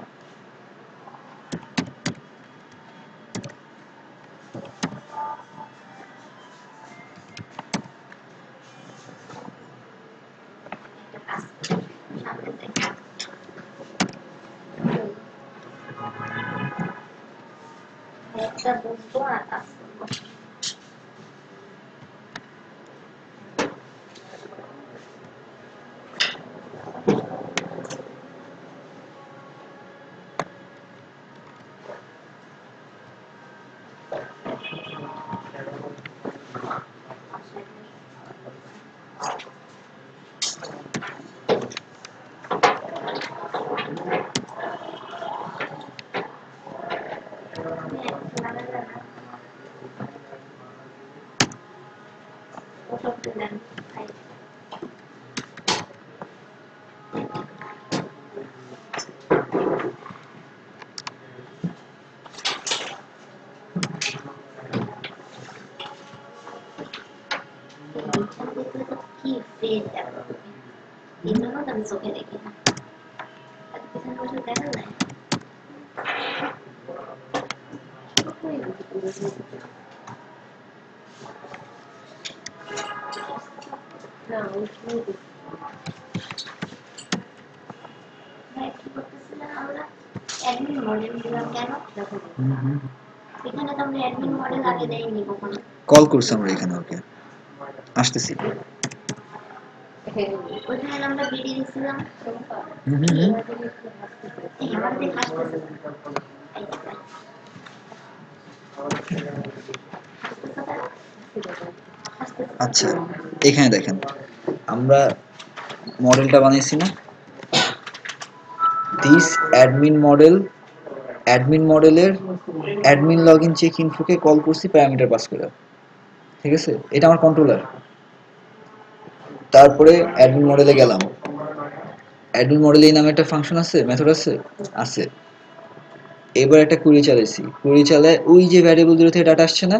একটা বুঝবো আর কাজ করবো। ওসব দিলেন খাই কি ফেল দেখো তুমি, এই জন্য তো আমি চোখে দেখি না, আর পিছনে বসে দেখা যায় না। হ্যাঁ, কি করতেছিলাম আমরা, অ্যাডমিন মডেল দিলাম কেন, এখানে তো আমরা অ্যাডমিন মডেল আগে দেয়নি কখনো। কল করছি আমরা এখানে, ওকে আসতেছি। ওইখানে আমরা বেরিয়ে গেছিলাম, হুম হুম হুম। আমাদের হাসতেছে আচ্ছা, এখানে দেখেন আমরা মডেলটা বানিয়েছি না, দিস অ্যাডমিন মডেল, অ্যাডমিন মডেলের অ্যাডমিন লগইন চেক ইনফোকে কল করছি প্যারামিটার পাস করে, ঠিক আছে? এটা আমার কন্ট্রোলার, তারপরে অ্যাডমিন মডেলে গেলাম। অ্যাডমিন মডেলে এই নামে একটা ফাংশন আছে, মেথড আছে আছে। এবার একটা কুড়ি চালাইছি, কুড়ি চালায় ওই যে ভ্যারিয়েবল দুটো থেকে ডাটা আসছে না,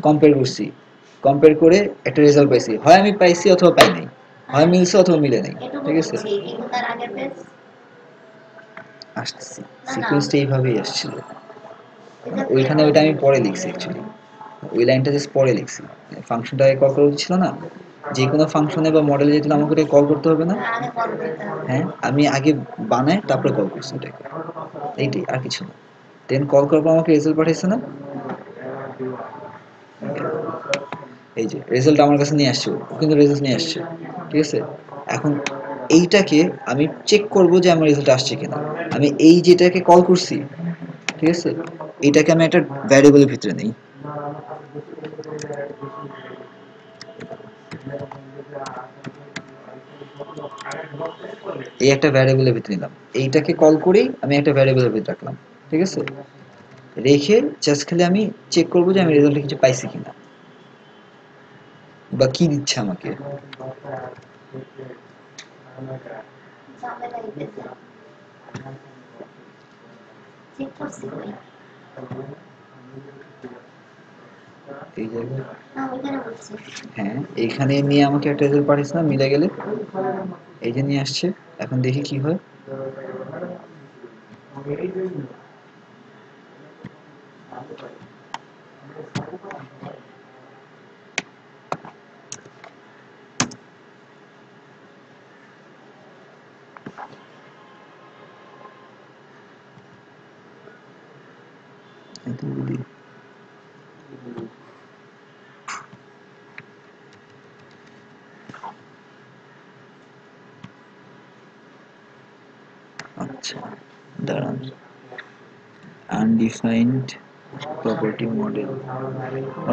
কম্পেয়ার করছি, কম্পেয়ার করে একটা রেজাল্ট পাইছি, হয় আমি পাইছি অথবা পাই নাই, হয় মিলছে অথবা মিলে নাই। এটুকু ঠিক আছে, বুঝছি, কিন্তু তার আগের পেজ আসতেছি, না না সিকোয়েন্সটা এইভাবেই আসছিল। এটা ওইখানে ওইটা আমি পরে লিখছি অ্যাকচুয়ালি, ওই লাইনটা জাস্ট পরে লিখছি। ফাংশনটাকে কল করা উচিত ছিল না, যে কোনো ফাংশনে বা মডেলে যেতে আমাকে ওটাকে কল করতে হবে না। আগে কল করতে হবে। হ্যাঁ, আমি আগে বানাই তারপরে কল করছি ওটাকে, এইটাই, আর কিছু না। দেন কল করার পর আমাকে রেজাল্ট পাঠাইছে না, এই যে রেজাল্ট আমার কাছে নিয়ে আসছে, ও কিন্তু রেজাল্ট নিয়ে আসছে। ঠিক আছে, এখন এইটাকে আমি চেক করব যে আমার রেজাল্ট আসছে কিনা। আমি এই যেটাকে কল করছি, ঠিক আছে, এটাকে আমি একটা ভ্যারিয়েবলের ভিতরে নেই। এই একটা ভ্যারিয়েবলের ভিতরে নিলাম, এইটাকে কল করেই আমি একটা ভ্যারিয়েবলের ভিতরে রাখলাম। ঠিক আছে, রেখে জাস্ট খালি আমি চেক করবো যে আমি রেজাল্টে কিছু পাইছি কিনা, বা কি দিচ্ছে আমাকে। ঝামেলা হইতেছে, চেক করছি কই, এই জায়গায়, না ওইখানে বলছি। হ্যাঁ, এইখানে নিয়ে আমাকে একটা রেজাল্ট পাঠিয়েছে না, মিলে গেলে এই যে নিয়ে আসছে। এখন দেখি কি হয়। এতগুলি, আচ্ছা দাঁড়ান, আনডিফাইন্ড প্রপার্টি মডেল,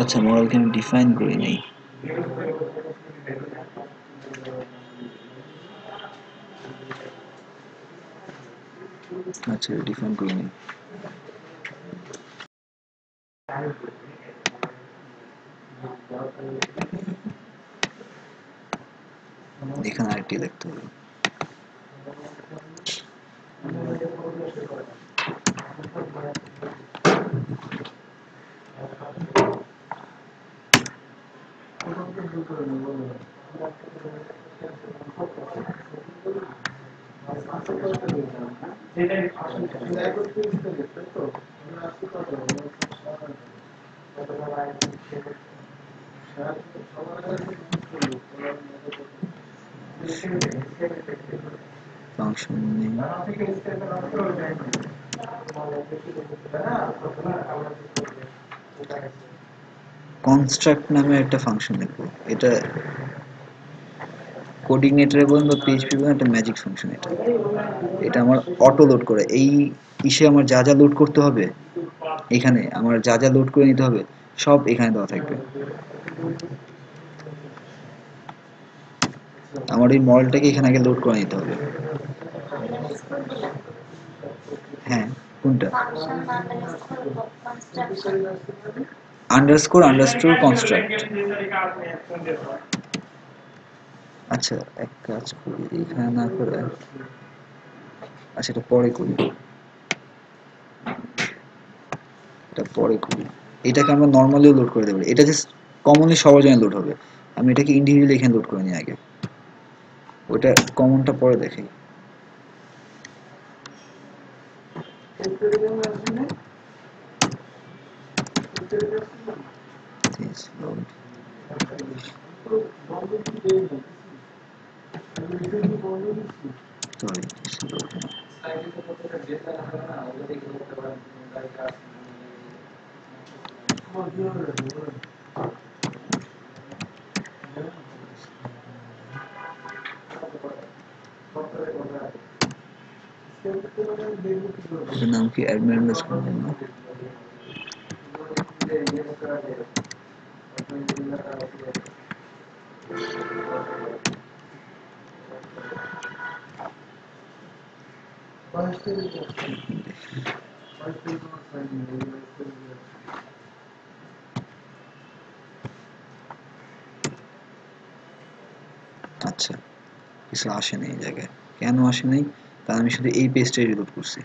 আচ্ছা মডেলকে আমি ডিফাইন করি নাই। আচ্ছা ডিফাইন করি নাই, এখানে আরেকটি লিখতে হবে। ফাংশন নেম, কনস্ট্রাক্ট নামে একটা ফাংশন লিখবো। এটা কোডিনেটরে বলুন বা পিএইচপি বলুন, একটা ম্যাজিক ফাংশন। এটা এটা আমার অটো লোড করে, এই ইসে আমার যা যা লোড করতে হবে, এখানে আমার যা যা লোড করে নিতে হবে সব এখানে দেওয়া থাকবে। আমার এই মডেলটাকে এখানে আগে লোড করে নিতে হবে। এখানে স্কুল দিলাম, হ্যাঁ, কোনটা? Function underscore construction. Underscore underscore construct. আচ্ছা এক কাজ করি, এখানে না করে, আচ্ছা এটা পরে করি, এটা পরে করি। এটাকে আমরা নর্মালিও লোড করে দেবো, এটা জাস্ট কমনলি সবার জন্য লোড হবে। আমি এটাকে ইন্ডিভিজুয়ালি এখানে লোড করে নিই আগে, ওটা কমনটা পরে দেখি। This load. Sorry, this load now. এটার নাম কি অ্যাডমিন আন্ডারস্কোর না? আচ্ছা, কিছু আসে নেই এই জায়গায়, কেন আসে নাই? কারণ আমি শুধু এই পেজটাই রিলোড করছি,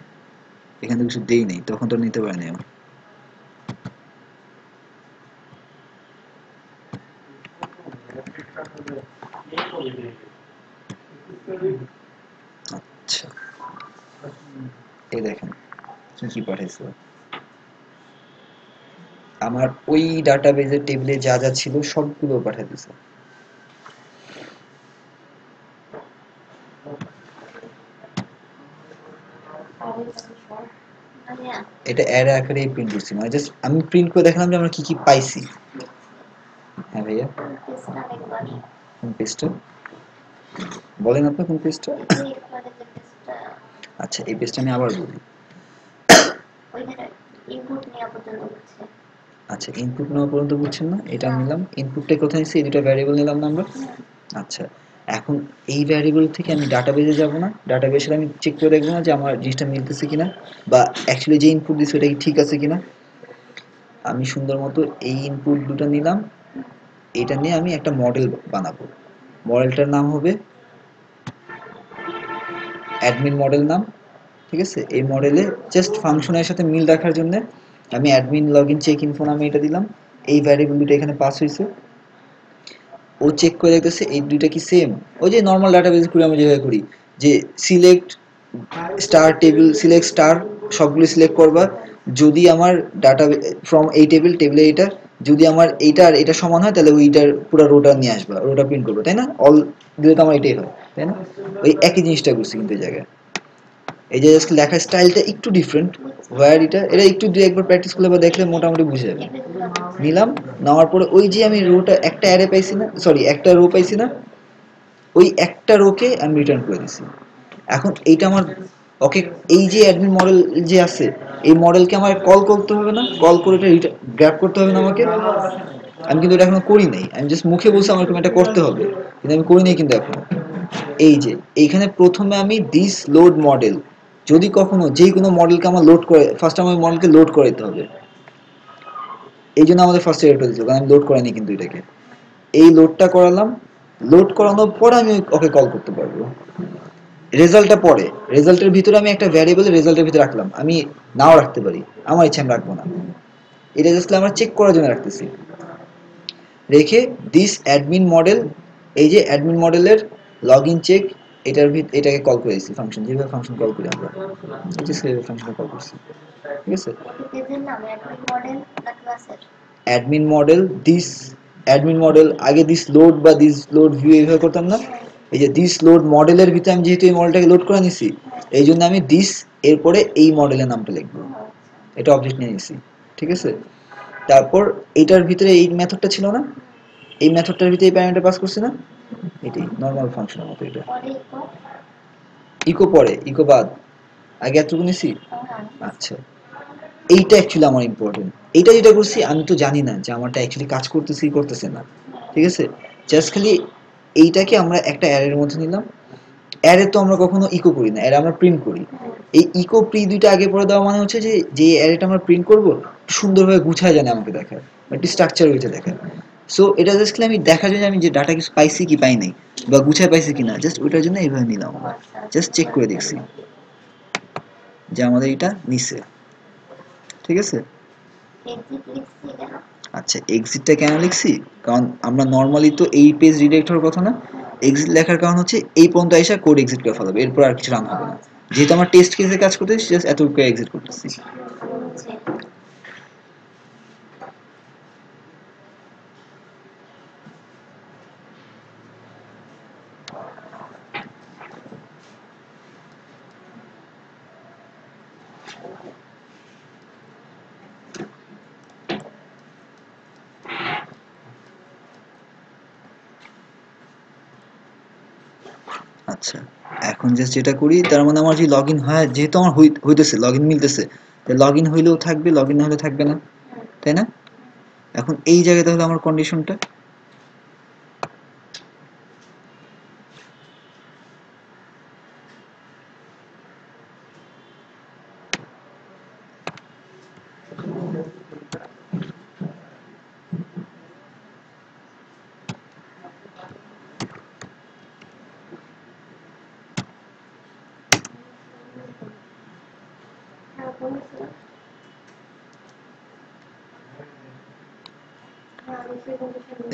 এখানে তো কিছু দেই নেই, তখন তো নিতে পারিনি আমি। আচ্ছা, এই দেখেন কি কি পাঠাইছিল। আমার ওই ডাটাবেজের টেবিলে যা যা ছিল সবগুলো পাঠিয়ে দিছে। ভাইয়া এটা অ্যারে আকারে প্রিন্ট করছি, মানে জাস্ট আমি প্রিন্ট করে দেখালাম যে আমরা কি কি পাইছি। হ্যাঁ ভাইয়া, পেজটা একবার কোন পেজটা বলেন আপনি, কোন পেজটা? এই যে একবারে যে পেজটা আচ্ছা, এই পেজটা আমি আবার বলি। ওইখানে ইনপুট নেওয়া পর্যন্ত হচ্ছে আচ্ছা, ইনপুট নেওয়া পর্যন্ত বুঝছেন না, এটা না। নিলাম, ইনপুটটা কোথায় নিচ্ছি, এই দুটো ভ্যারিয়েবল নিলাম না আমরা। আচ্ছা, এখন এই ভ্যারিয়েবল থেকে আমি ডাটাবেজে যাব না, ডাটাবেজে আমি চেক করে দেখবো না যে আমার জিনিসটা মিলতেছে কিনা, বা অ্যাকচুয়ালি যে ইনপুট দিচ্ছে ওটা কি ঠিক আছে কিনা। আমি সুন্দর মতো এই ইনপুট দুটো নিলাম, এটা নিয়ে আমি একটা মডেল বানাবো। মডেলটার নাম হবে অ্যাডমিন মডেল নাম, ঠিক আছে? এই মডেলে জাস্ট ফাংশনের সাথে মিল রাখার জন্য আমি admin log in check info নামে এটা দিলাম। এই ভ্যারিয়েবল দুটো এখানে পাস হয়েছে, ও চেক করে দেখতেছে এই দুইটা কি সেম। ওই যে নর্মাল ডাটাবেস করে আমি যেভাবে করি, যে select star table, select star, সবগুলো সিলেক্ট করবা, যদি আমার ডাটা ফ্রম এই টেবিলে এটা, যদি আমার এইটা আর এটা সমান হয় তাহলে ওইটার পুরো রোটা নিয়ে আসবা, রোটা প্রিন্ট করবো, তাই না? অল দিলে তো আমার এটাই হয়, তাই না? ওই একই জিনিসটা করছি কিন্তু এই জায়গায়। এই যে জাস্ট লেখার স্টাইলটা একটু ডিফারেন্ট, ওয়ার এটা একটু দুই একবার প্র্যাকটিস করলে বা দেখলে মোটামুটি বুঝে যাবে। এই পেজগুলো বুঝছি নিলাম, নেওয়ার পরে ওই যে আমি রোটা একটা অ্যারে পাইছি না, সরি একটা রো পাইছি না, ওই একটা রোকে আমি রিটার্ন করে দিছি। এখন এইটা আমার ওকে, এই যে অ্যাডমিন মডেল যে আছে, এই মডেলকে আমার কল করতে হবে না, কল করে এটা গ্র্যাব করতে হবে না আমাকে? আমি কিন্তু এটা এখনো করি নাই, আমি জাস্ট মুখে বলছি আমার এরকম এটা করতে হবে, কিন্তু আমি করি নাই কিন্তু এখনো। এই যে এইখানে প্রথমে আমি দিস লোড মডেল, যদি কখনো যেই কোনো মডেলকে আমার লোড করে, ফার্স্ট আমার মডেলকে লোড করে দিতে হবে, এই জন্য আমাদের ফার্স্ট এরটা দিতে হবে, কারণ আমি লোড করাইনি কিন্তু এটাকে। এই লোডটা করালাম, লোড করানোর পর আমি ওকে কল করতে পারবো। রেজাল্টটা পরে, রেজাল্টের ভিতরে আমি একটা ভ্যারিয়েবল রেজাল্টের ভিতরে রাখলাম, আমি নাও রাখতে পারি, আমার ইচ্ছা আমি রাখবো না, এটা জাস্ট আমরা চেক করার জন্য রাখতেছি। রেখে দিস অ্যাডমিন মডেল, এই যে অ্যাডমিন মডেলের লগ ইন চেক, এটাকে কল করে দিচ্ছি ফাংশন, যেভাবে ফাংশন কল করি আমরা, এই যে সেভাবে ফাংশন কল করছি, ঠিক আছে? এটা পেজের নাম অ্যাডমিন মডেল না ক্লাসের admin model this, admin model, আগে দিস লোড বা দিস লোড ভিউ এইভাবে করতাম না, এই যে দিস লোড মডেলের ভিতরে আমি যেহেতু এই মডেলটাকে লোড করে নিছি, এই জন্য আমি দিস এরপরে এই মডেলের নামটা লিখবো, এটা অবজেক্ট নিয়ে নিছি, ঠিক আছে? তারপর এইটার ভিতরে এই মেথডটা ছিল না, এই মেথডটার ভিতরে এই প্যারামিটার পাস করছি না, এটাই নর্মাল ফাংশনের মতো এটা। পরে ইকো ইকো পরে, ইকো বাদ, আগে এতটুকু নিছি। আচ্ছা, এইটা অ্যাকচুয়ালি আমার ইম্পর্টেন্ট, এইটা যেটা করছি আমি তো জানি না যে আমারটা অ্যাকচুয়ালি কাজ করতেছে কি করতেছে না, ঠিক আছে? জাস্ট খালি এইটাকে আমরা একটা অ্যারের মধ্যে নিলাম, অ্যারে তো আমরা কখনো ইকো করি না, অ্যারে আমরা প্রিন্ট করি। এই ইকো প্রি দুইটা আগে পরে দেওয়া মানে হচ্ছে যে যে অ্যারেটা আমরা প্রিন্ট করব সুন্দরভাবে গুছায় জানে আমাকে দেখায়, একটি স্ট্রাকচার হয়েছে দেখায়। সো এটা জাস্ট আমি দেখার জন্য আমি যে ডাটা কিছু পাইছি কি পাই নাই, বা গুছায় পাইছি কিনা, জাস্ট ওইটার জন্য এইভাবে নিলাম আমরা, জাস্ট চেক করে দেখছি যে আমাদের এটা নিছে, ঠিক আছে? এক্সিট লিখছি কেন আচ্ছা, এক্সিটটা কেন লিখছি, কারণ আমরা নর্মালি তো এই পেজ রিডাইরেক্ট হওয়ার কথা না, এক্সিট লেখার কারণ হচ্ছে এই পর্যন্ত আইসা কোড এক্সিট করে ফেলাবে, এরপর আর কিছু রান হবে না, যেহেতু আমার টেস্ট কেসে কাজ করতেছি জাস্ট এতটুকু এক্সিট করতেছি। বুঝছি আচ্ছা, এখন জাস্ট যেটা করি, তার মানে আমার যে লগ ইন হয়, যেহেতু আমার হইতেছে লগ ইন মিলতেছে, লগ ইন হইলেও থাকবে, লগ ইন না হলে থাকবে না, তাই না? এখন এই জায়গায় তাহলে আমার কন্ডিশনটা,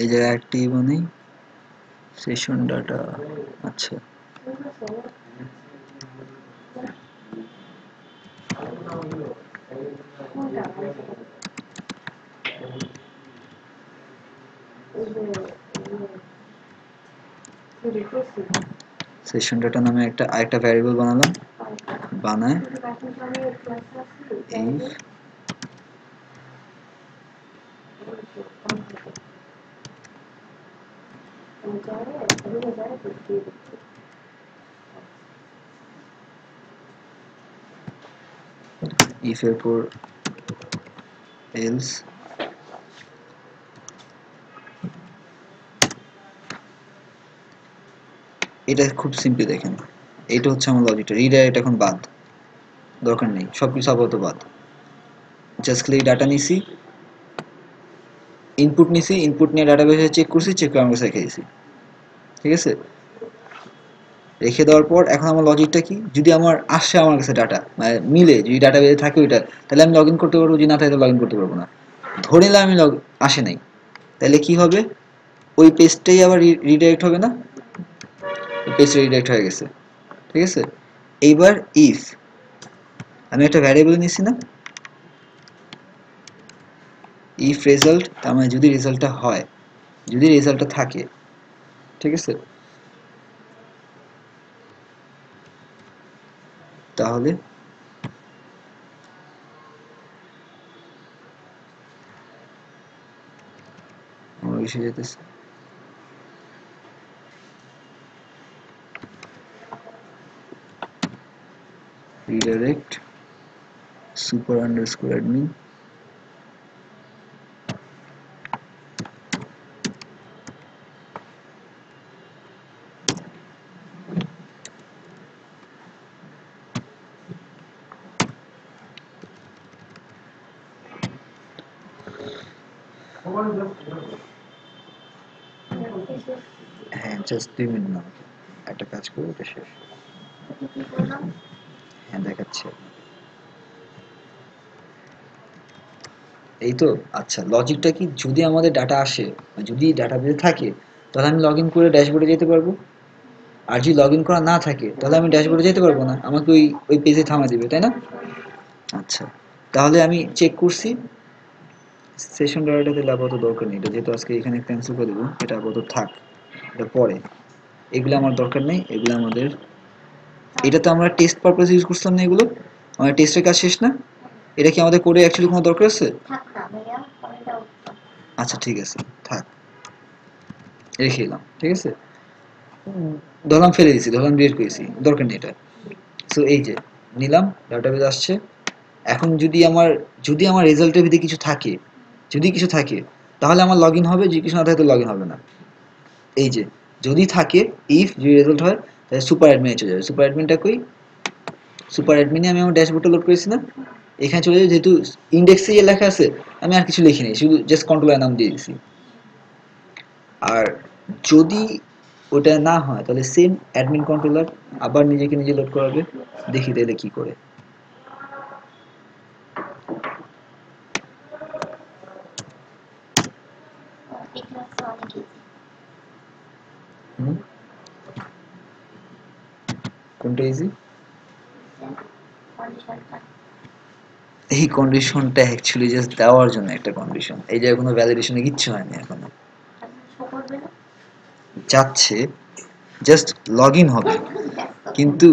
এই যে অ্যাক্টিভ মানে সেশন ডাটা। আচ্ছা সেশন ডাটা নামে একটা আরেকটা ভ্যারিয়েবল বানালাম, বানায় এই if এর পর else এটা খুব সিম্পল দেখেন, এটা হচ্ছে আমার লজিকটা। রিডাইরেক্ট এখন বাদ, দরকার নেই, সবকিছু আপাতত বাদ। জাস্ট খালি ডাটা নিছি, ইনপুট নিছি, ইনপুট নিয়ে ডাটাবেসে চেক করছি, চেক করে আমার কাছে রেখে দিছি। ঠিক আছে, রেখে দেওয়ার পর এখন আমার লজিকটা কি, যদি আমার আসে আমার কাছে ডাটা মানে মিলে, যদি ডাটাবেসে থাকে ওইটা, তাহলে আমি লগ ইন করতে পারবো, যদি না থাকে লগ ইন করতে পারবো না। ধরে নিলাম আমি আসে নাই, তাহলে কি হবে, ওই পেজটাই আবার রিডাইরেক্ট হবে না, পেজটা রিডাইরেক্ট হয়ে গেছে। ঠিক আছে, এইবার ইফ আমি একটা ভ্যারিয়েবল নিছি না, ইফ রেজাল্ট, তার মানে যদি রেজাল্টটা হয়, যদি রেজাল্টটা থাকে, ঠিক আছে, তাহলে আমার এসে যেতেছে redirect super underscore admin হ্যাঁ জাস্ট 2 মিনিট না, একটা কাজ করে এটা শেষ। হ্যাঁ দেখাচ্ছে, এই তো। আচ্ছা লজিকটা কি, যদি আমাদের ডাটা আসে, যদি ডাটাবেসে থাকে, তাহলে আমি লগ ইন করে ড্যাশবোর্ডে যেতে পারবো। আর যদি লগ ইন করা না থাকে, তাহলে আমি ড্যাশবোর্ডে যেতে পারবো না, আমাকে ওই ওই পেজে থামা দিবে, তাই না? আচ্ছা, তাহলে আমি চেক করছি, সেশন ডাটাটা দিলে আপাতত দরকার নেই, এটা যেহেতু আজকে এখানে ক্যান্সেল করে দেবো, এটা আপাতত থাক, এটা পরে, এগুলো আমার দরকার নেই, এগুলো আমাদের, এটা তো আমরা টেস্ট পারপাস ইউজ করছিলাম না, এগুলো আমার টেস্টের কাজ শেষ না, এটা কি আমাদের কোডে অ্যাকচুয়ালি কোনো দরকার আছে? আচ্ছা ঠিক আছে, থাক, রেখে এলাম। ঠিক আছে, ধরলাম ফেলে দিছি, ধরলাম ডিলিট করেছি, দরকার নেই এটা। সো এই যে নিলাম, ডাটাবেস আসছে। এখন যদি আমার রেজাল্টের ভিতরে কিছু থাকে, যদি কিছু থাকে, তাহলে আমার লগ ইন হবে, যদি কিছু না থাকে তো লগ ইন হবে না। এই যে যদি থাকে, ইফ যদি রেজাল্ট হয়, তাহলে সুপার অ্যাডমিনে চলে যাবে। সুপার অ্যাডমিনটা কই, সুপার অ্যাডমিনে আমি আমার ড্যাশবোর্ডটা লোড করেছি না, এখানে চলে যাবে, যেহেতু ইন্ডেক্সে ইয়ে লেখা আছে, আমি আর কিছু লিখিনি, শুধু জাস্ট কন্ট্রোলের নাম দিয়ে দিছি। আর যদি ওটা না হয়, তাহলে সেম অ্যাডমিন কন্ট্রোলার আবার নিজেকে নিজে লোড করাবে, দেখি তাহলে কি করে। হুম, কোনটা ইজি? এই কন্ডিশনটা অ্যাকচুয়ালি জাস্ট দেওয়ার জন্য একটা কন্ডিশন, এই যে কোনো ভ্যালিডেশনে কিচ্ছু হয়নি এখনো, যাচ্ছে জাস্ট লগ ইন হবে, কিন্তু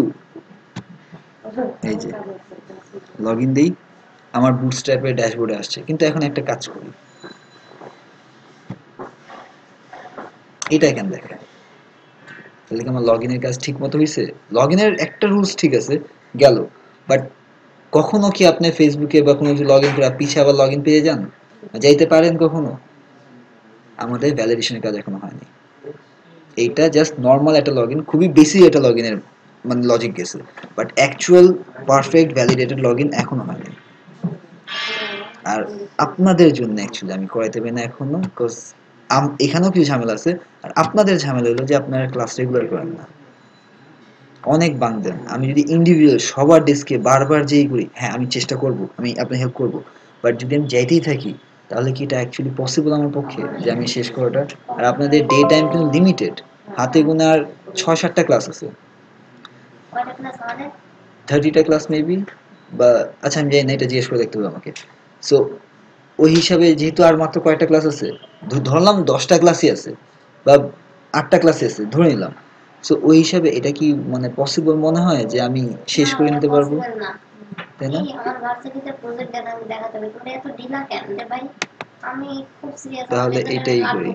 এই যে লগ ইন দিই, আমার বুটস্ট্র্যাপের ড্যাশবোর্ডে আসছে, কিন্তু এখন একটা কাজ করি, এটা কেন দেখায়, তাহলে কি আমার লগ ইনের কাজ ঠিক মতো হয়েছে? লগ ইনের একটা রুলস ঠিক আছে, গেল, বাট কখনো কি আপনি ফেসবুকে বা কোনো কিছু লগ ইন করে পিছিয়ে আবার লগ ইন পেয়ে যান, যাইতে পারেন কখনো? আমাদের ভ্যালিডেশনের কাজ এখনো হয়নি, এইটা জাস্ট নর্মাল একটা লগ ইন, খুবই বেশি একটা লগ ইনের মানে লজিক গেছে, but actual perfect validated log in এখনো হয়নি। আর আপনাদের জন্য অ্যাকচুয়ালি আমি করাইতে পারি না এখনো, বিকজ এখানেও কিছু ঝামেলা আছে। আর আপনাদের ঝামেলা হলো যে আপনারা ক্লাস রেগুলার করেন না, অনেক বাং দেন। আমি যদি ইন্ডিভিজুয়াল সবার ডেস্কে বারবার যেই করি, হ্যাঁ আমি চেষ্টা করব, আমি আপনার হেল্প করব, বাট যদি আমি যাইতেই থাকি, তাহলে কি এটা অ্যাকচুয়ালি পসিবল আমার পক্ষে যে আমি শেষ করাটা? আর আপনাদের ডে টাইম কিন্তু লিমিটেড, হাতে গোনার 6-7টা ক্লাস আছে, কয়টা ক্লাস আমাদের? 30টা ক্লাস মেবি, বা আচ্ছা আমি জানি না, এটা জিজ্ঞেস করে দেখতে হবে আমাকে। সো ওই হিসাবে যেহেতু আর মাত্র কয়টা ক্লাস আছে, ধরলাম 10টা ক্লাসই আছে বা 8টা ক্লাসই আছে ধরে নিলাম। সো ওই হিসাবে এটা কি মানে পসিবল মনে হয় যে আমি শেষ করে নিতে পারবো, পসিবল না। তাই না? এই আমার ভার্সিটিতে প্রজেক্ট দেখাতে হবে, তোমরা এত ঢিলা কেন রে ভাই? আমি খুব সিরিয়াস, আমার তাহলে বেতনের এটাই আর করি।